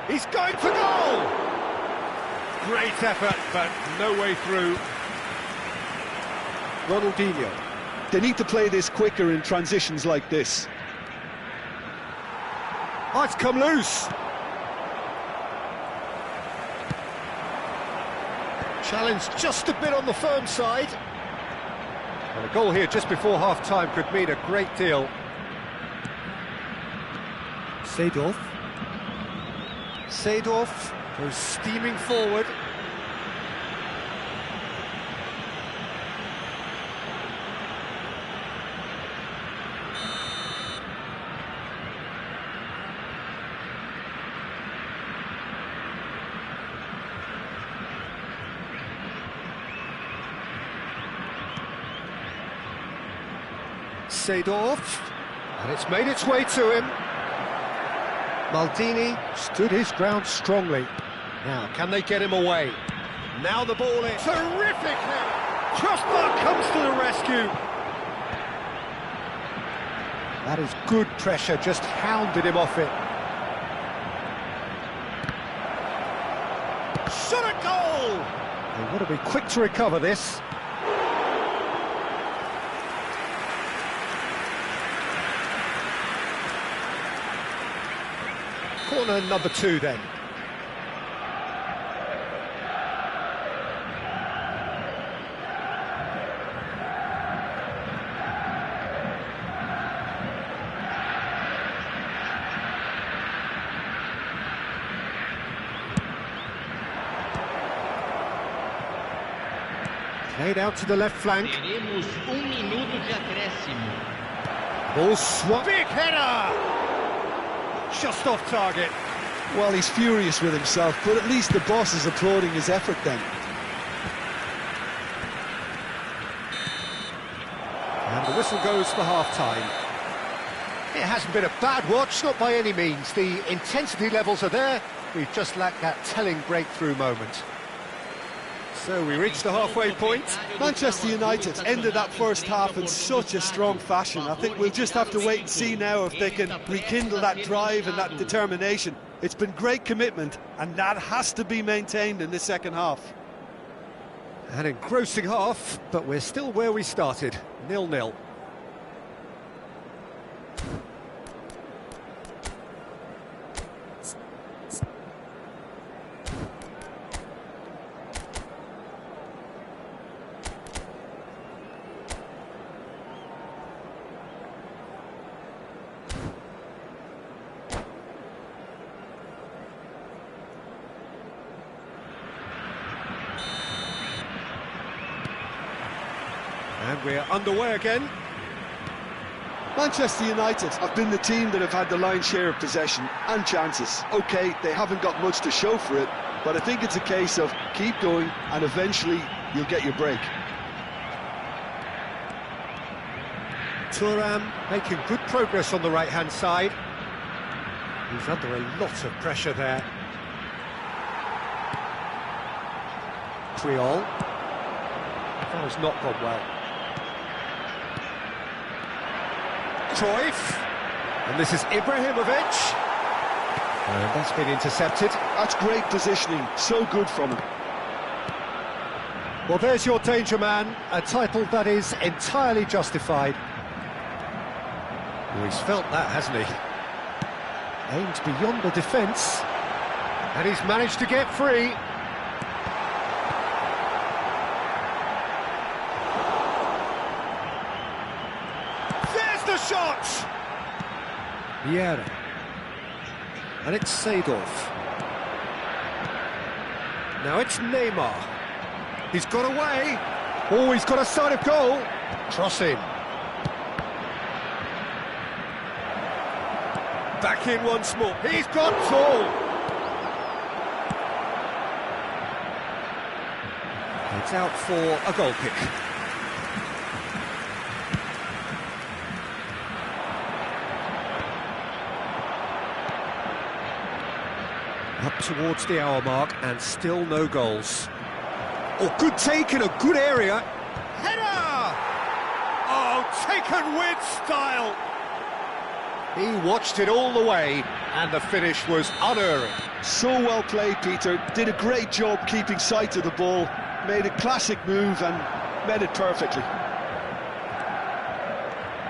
He's going for goal! Great effort, but no way through. Ronaldinho. They need to play this quicker in transitions like this. Oh, it's come loose. Challenge just a bit on the firm side. And a goal here just before half-time could mean a great deal. Seedorf goes steaming forward. Seedorf, and it's made its way to him. Maldini stood his ground strongly. Now, can they get him away? Now the ball is... Terrific header! Crossbar comes to the rescue. That is good pressure, just hounded him off it. Shot a goal! They want to be quick to recover this. Corner number 2 then. Played out to the left flank. Teremos minuto de acréscimo. Ball swung. Big header! Just off target. Well, he's furious with himself, but at least the boss is applauding his effort then. And the whistle goes for half-time. It hasn't been a bad watch, not by any means. The intensity levels are there. We've just lacked that telling breakthrough moment. So we reached the halfway point. Manchester United ended that first half in such a strong fashion. I think we'll just have to wait and see now if they can rekindle that drive and that determination. It's been great commitment, and that has to be maintained in the second half. An engrossing half, but we're still where we started, 0-0. And we're underway again. Manchester United have been the team that have had the lion's share of possession and chances. OK, they haven't got much to show for it, but I think it's a case of keep going and eventually you'll get your break. Thuram making good progress on the right-hand side. He's under a lot of pressure there. Triol. That has not gone well. Cruyff, and this is Ibrahimovic, and that's been intercepted. That's great positioning, so good from him. Well, there's your danger man, a title that is entirely justified. Well, he's felt that, hasn't he? Aimed beyond the defence, and he's managed to get free. The shot! Vieira. And it's Seedorf. Now it's Neymar. He's got away. Oh, he's got a side of goal. Cross in. Back in once more. He's got tall. It's out for a goal kick. Up towards the hour mark, and still no goals. Oh, good take in a good area. Header! Oh, taken with style. He watched it all the way, and the finish was unerring. So well played, Peter. Did a great job keeping sight of the ball. Made a classic move and made it perfectly.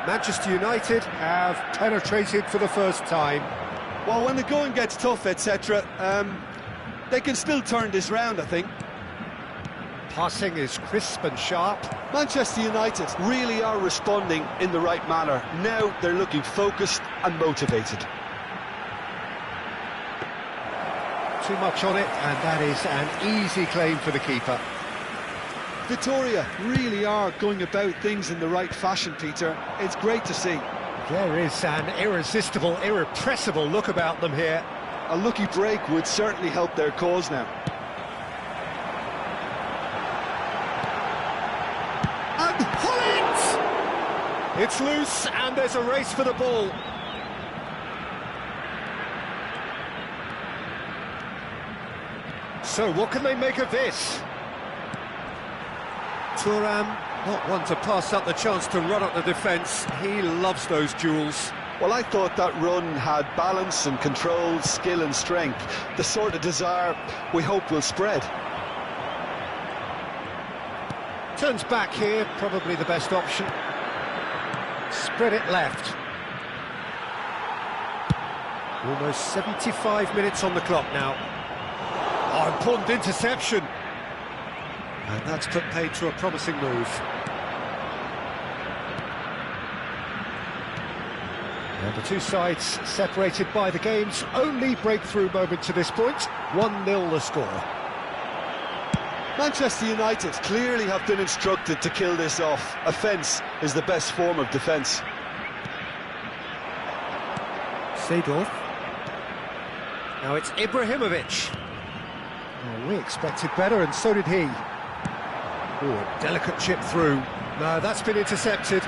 Manchester United have penetrated for the first time. Well, when the going gets tough, etc., they can still turn this round, I think. Passing is crisp and sharp. Manchester United really are responding in the right manner. Now they're looking focused and motivated. Too much on it, and that is an easy claim for the keeper. Victoria really are going about things in the right fashion, Peter. It's great to see. There is an irresistible, irrepressible look about them here. A lucky break would certainly help their cause now. And pull it! It's loose, and there's a race for the ball. So what can they make of this? Thuram, not one to pass up the chance to run up the defence. He loves those duels. Well, I thought that run had balance and control, skill and strength. The sort of desire we hope will spread. Turns back here, probably the best option. Spread it left. Almost 75 minutes on the clock now. Oh, important interception. And that's put paid to a promising move. And the two sides separated by the game's only breakthrough moment to this point. 1-0 the score. Manchester United clearly have been instructed to kill this off. Offence is the best form of defence. Seedorf. Now it's Ibrahimovic. Oh, we expected better, and so did he. Oh, a delicate chip through. No, that's been intercepted.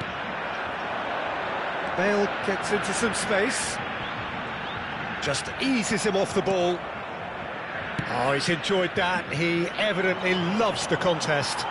Bale gets into some space. Just eases him off the ball. Oh, he's enjoyed that. He evidently loves the contest.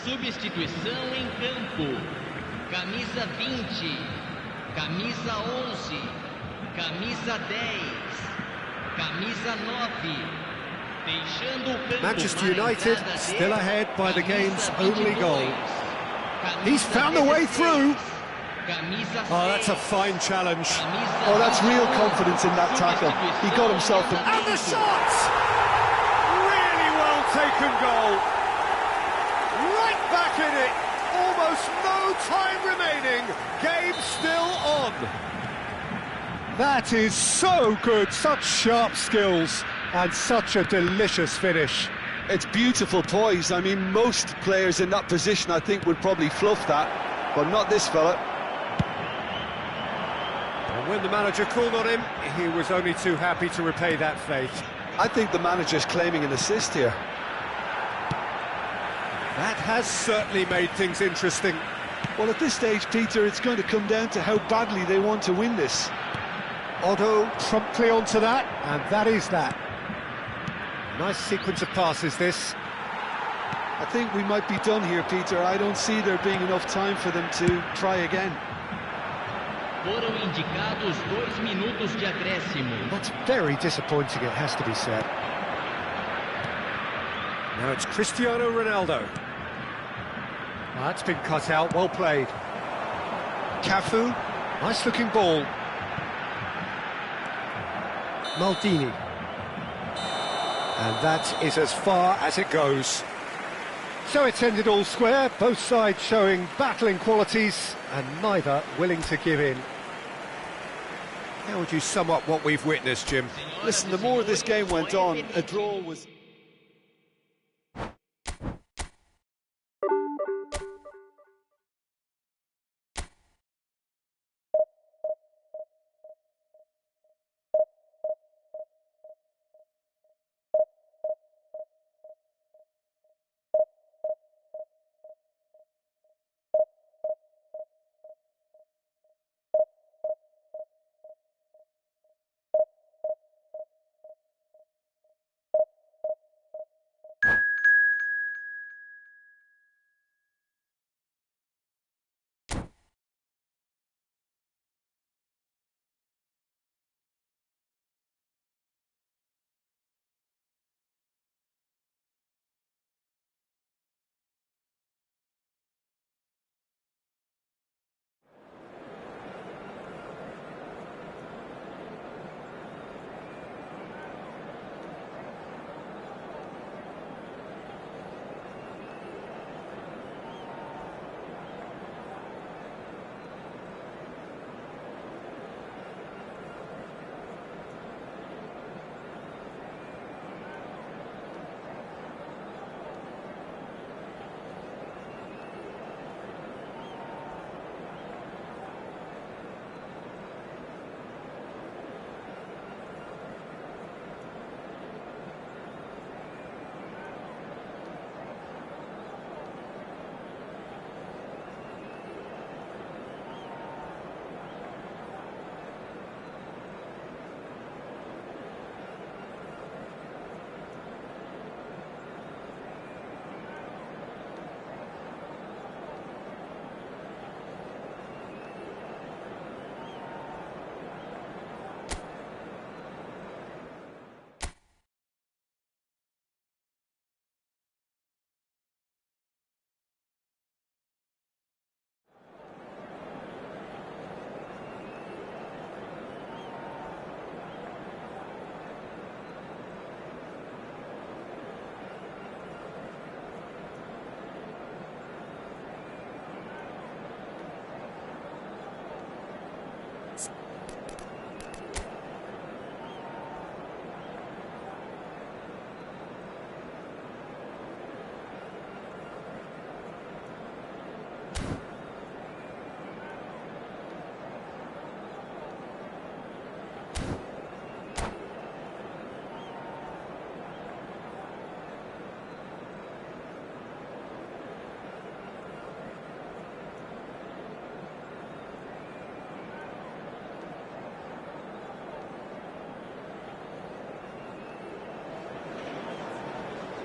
Substituição em campo. Camisa 20, camisa 11, camisa 10, camisa 9. Deixando o campo. Manchester United still ahead by the game's only goal. He's found a way through. Oh, that's a fine challenge. Oh, that's real confidence in that tackle. He got himself in. And the shot! Really well taken goal. Right back in it. Almost no time remaining. Game still on. That is so good. Such sharp skills and such a delicious finish. It's beautiful poise. I mean, most players in that position, I think, would probably fluff that, but not this fella. And when the manager called on him, he was only too happy to repay that fate. I think the manager's claiming an assist here. That has certainly made things interesting. Well, at this stage, Peter, it's going to come down to how badly they want to win this. Otto promptly onto that, and that is that. Nice sequence of passes, this. I think we might be done here, Peter. I don't see there being enough time for them to try again. Foram indicados 2 minutos de acréscimo. That's very disappointing, it has to be said. Now it's Cristiano Ronaldo. That's been cut out, well played. Cafu, nice looking ball. Maldini. And that is as far as it goes. So it's ended all square, both sides showing battling qualities and neither willing to give in. How would you sum up what we've witnessed, Jim? Listen, the more this game went on, a draw was...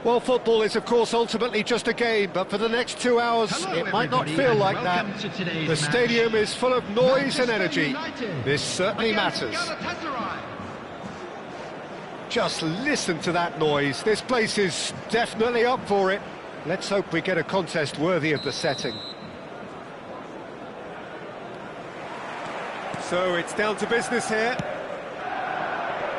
Well, football is, of course, ultimately just a game, but for the next 2 hours, Hello, it might not everybody, feel and like that. welcome to today's The match. stadium is full of noise and Manchester energy. United This certainly against matters. Galatasaray. Just listen to that noise. This place is definitely up for it. Let's hope we get a contest worthy of the setting. So it's down to business here.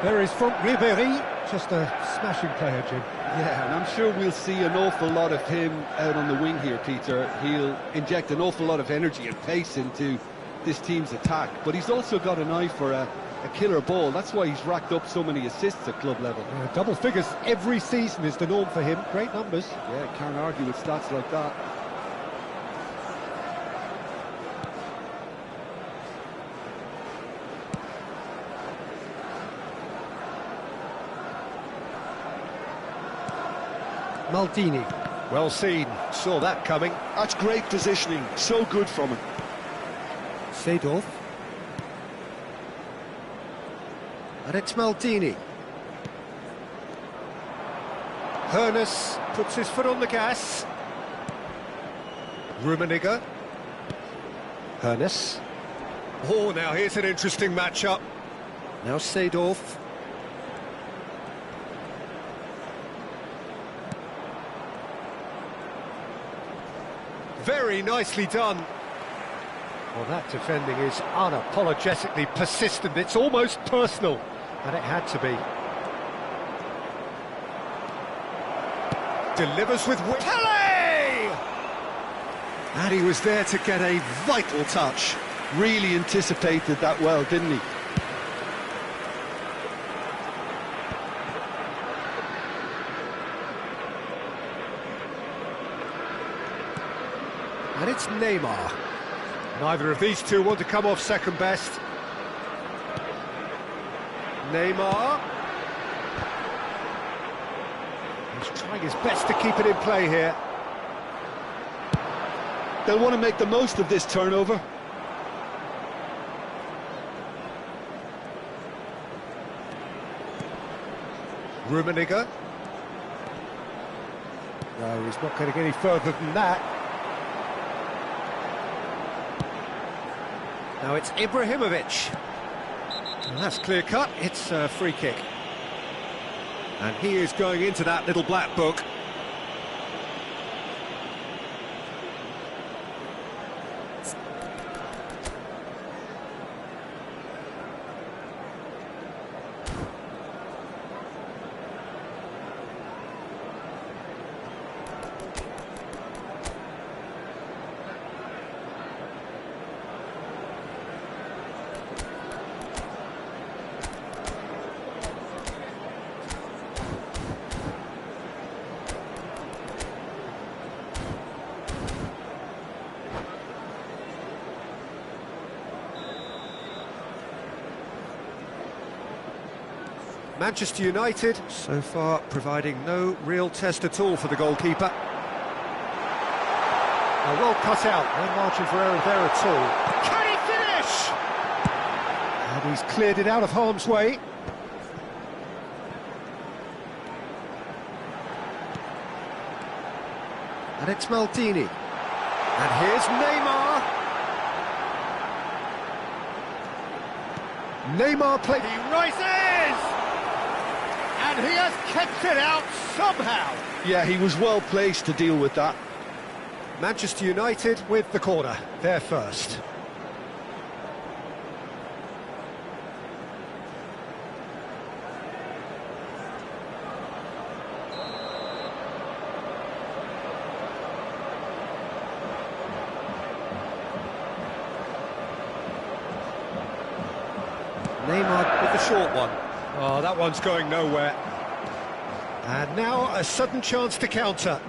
There is Franck Ribéry, just a smashing player, Jim. Yeah, and I'm sure we'll see an awful lot of him out on the wing here, Peter. He'll inject an awful lot of energy and pace into this team's attack, but he's also got an eye for a killer ball. That's why he's racked up so many assists at club level. Double figures every season is the norm for him. Great numbers. Yeah, can't argue with stats like that. Maldini. Well seen, saw that coming. That's great positioning, so good from him. Seedorf. And it's Maldini. Hoeneß puts his foot on the gas. Rummenigge. Hoeneß. Oh, now here's an interesting matchup. Now Seedorf. Very nicely done. Well, that defending is unapologetically persistent. It's almost personal, and it had to be. Delivers with Pele! And he was there to get a vital touch. Really anticipated that well, didn't he? And it's Neymar. Neither of these two want to come off second best. Neymar. He's trying his best to keep it in play here. They'll want to make the most of this turnover. Rummenigge. No, he's not getting any further than that. Now it's Ibrahimovic. And that's clear cut, it's a free kick. And he is going into that little black book. Manchester United, so far, providing no real test at all for the goalkeeper. Well cut out, no margin for error there at all. Can he finish? And he's cleared it out of harm's way. And it's Maldini. And here's Neymar. Neymar played, he rises! And he has kept it out somehow. Yeah, he was well placed to deal with that. Manchester United with the corner, they're first. Neymar with the short one. Oh, that one's going nowhere. And now a sudden chance to counter.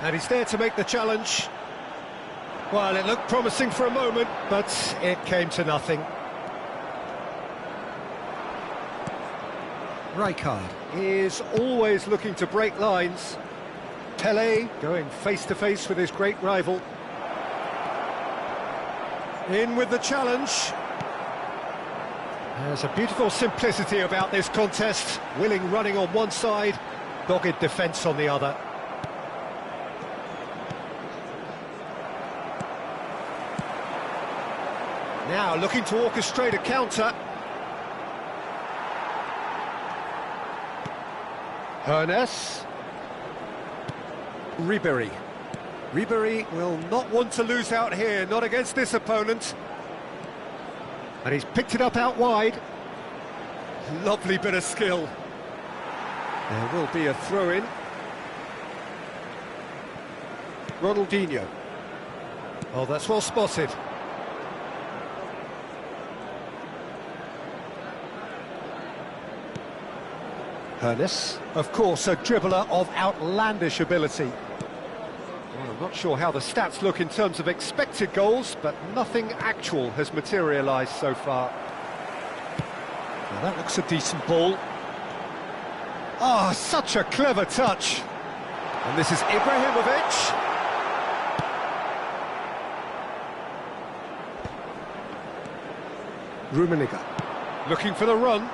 And he's there to make the challenge. Well, it looked promising for a moment, but it came to nothing. Rijkaard is always looking to break lines. Pele going face-to-face with his great rival. In with the challenge. There's a beautiful simplicity about this contest. Willing running on one side, dogged defence on the other. Now looking to orchestrate a counter. Hernes. Ribéry. Ribéry will not want to lose out here, not against this opponent. And he's picked it up out wide. Lovely bit of skill. There will be a throw-in. Ronaldinho. Oh, that's well spotted. Hernes, of course, a dribbler of outlandish ability. Well, I'm not sure how the stats look in terms of expected goals, but nothing actual has materialised so far. Well, that looks a decent ball. Ah, such a clever touch. And this is Ibrahimovic. Rummenigge, looking for the run.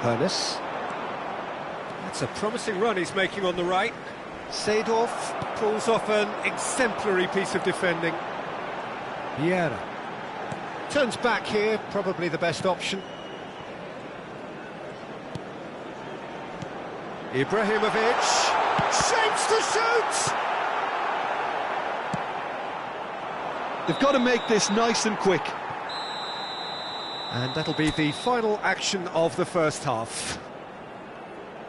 Hernes. That's a promising run he's making on the right. Seedorf pulls off an exemplary piece of defending. Vieira turns back here, probably the best option. Ibrahimovic shapes to shoot! They've got to make this nice and quick. And that'll be the final action of the first half.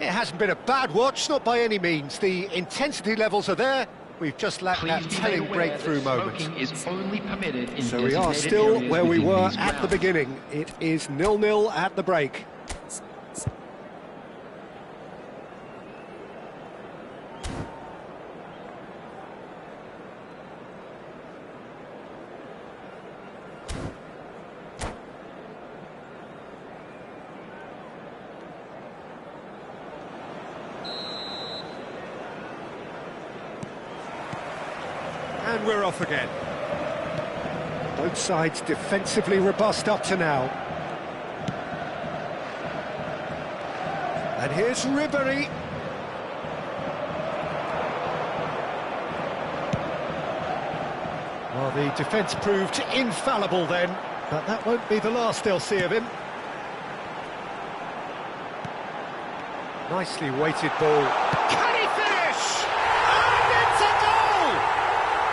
It hasn't been a bad watch, not by any means. The intensity levels are there. We've just lacked that telling breakthrough moment. Is only permitted in So we are designated still areas where we within were these at the grounds. beginning. It is 0-0 at the break. And we're off again. Both sides defensively robust up to now. And here's Ribéry. Well, the defence proved infallible then, but that won't be the last they'll see of him. Nicely weighted ball. Can he finish? And it's a goal!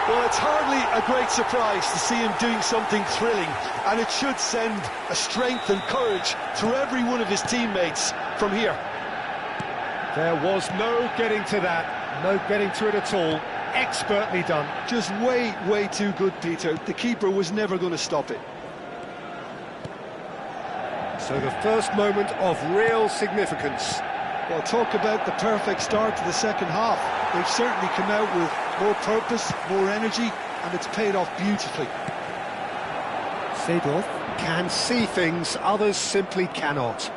Well, it's hardly a great surprise to see him doing something thrilling, and it should send a strength and courage through every one of his teammates from here. There was no getting to that, no getting to it at all. Expertly done. Just way, way too good, Peter. The keeper was never going to stop it. So the first moment of real significance. Well, talk about the perfect start to the second half. They've certainly come out with more purpose, more energy, and it's paid off beautifully. Seedorf can see things others simply cannot.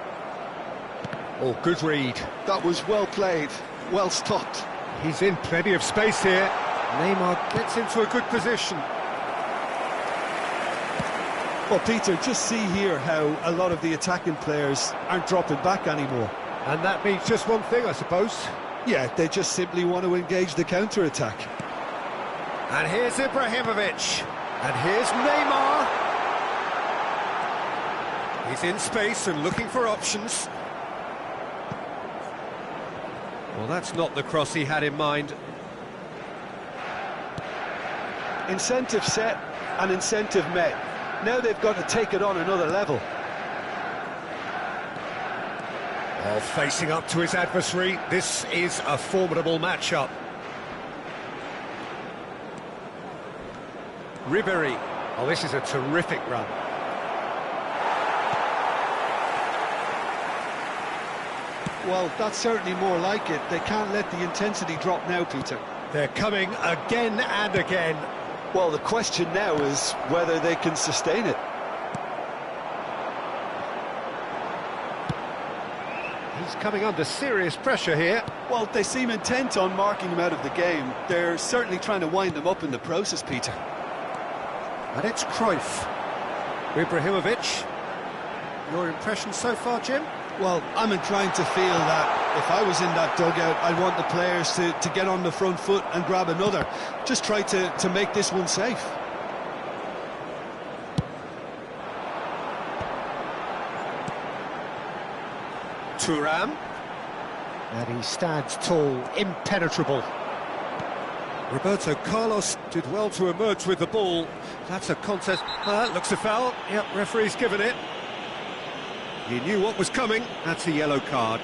Oh, good read. That was well played, well stopped. He's in plenty of space here. Neymar gets into a good position. Well, Peter, just see here how a lot of the attacking players aren't dropping back anymore. And that means just one thing, I suppose. Yeah, they just simply want to engage the counter-attack. And here's Ibrahimovic. And here's Neymar. He's in space and looking for options. Well, that's not the cross he had in mind. Incentive set and incentive met. Now they've got to take it on another level. Oh, facing up to his adversary, this is a formidable matchup. Ribéry. Oh, this is a terrific run. Well, that's certainly more like it. They can't let the intensity drop now, Peter. They're coming again and again. Well, the question now is whether they can sustain it. He's coming under serious pressure here. Well, they seem intent on marking him out of the game. They're certainly trying to wind him up in the process, Peter. And it's Cruyff. Ibrahimovic. Your impression so far, Jim? Well, I'm inclined to feel that if I was in that dugout, I'd want the players to get on the front foot and grab another. Just try to make this one safe. Thuram. And he stands tall, impenetrable. Roberto Carlos did well to emerge with the ball. That's a contest. That looks a foul. Yep, referee's given it. He knew what was coming. That's a yellow card.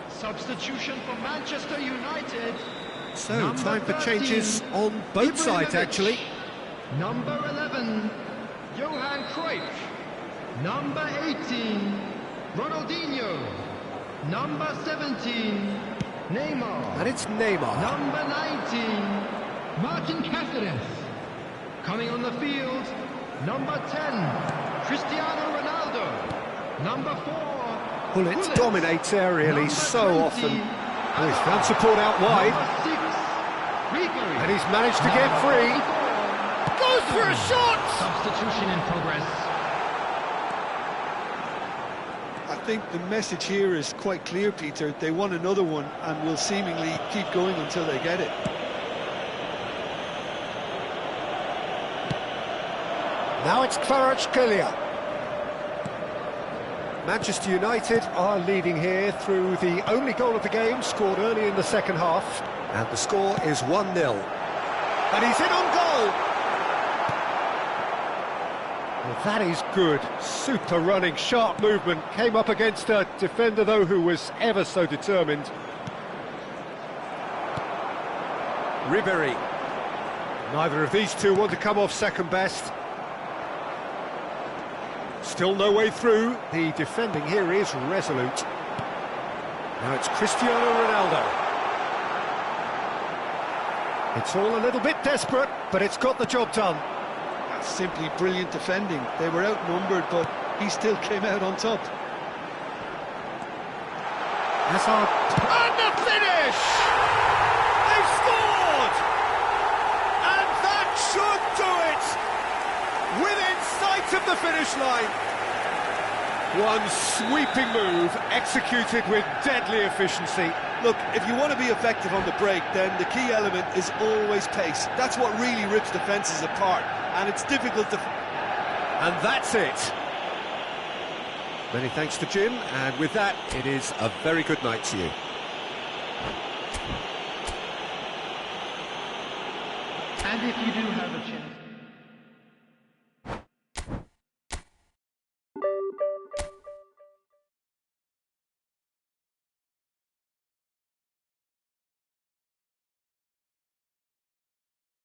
Substitution for Manchester United. So, Number time for 13, changes on both sides, actually. Number 11, Johan Cruyff. Number 18, Ronaldinho. Number 17, Neymar. And it's Neymar. Number 19, Martin Cáceres. Coming on the field, number 10, Cristiano Ronaldo. Number 4, Bullets dominates aerially so 20, often. Oh, he's found support out wide. And he's managed to get free. Goes for a shot! Substitution in progress. I think the message here is quite clear, Peter. They want another one and will seemingly keep going until they get it. Now it's Kvaratskhelia. Manchester United are leading here through the only goal of the game, scored early in the second half. And the score is 1-0. And he's in on goal! Well, that is good. Super running, sharp movement. Came up against a defender, though, who was ever so determined. Ribéry. Neither of these two want to come off second best. Still no way through. The defending here is resolute. Now it's Cristiano Ronaldo. It's all a little bit desperate, but it's got the job done. That's simply brilliant defending. They were outnumbered, but he still came out on top. Hazard. And the finish! They've scored! And that should do it! Within sight of the finish line. One sweeping move, executed with deadly efficiency. Look, if you want to be effective on the break, then the key element is always pace. That's what really rips defences apart, and it's difficult to... And that's it. Many thanks to Jim, and with that, it is a very good night to you. And if you do have a chance...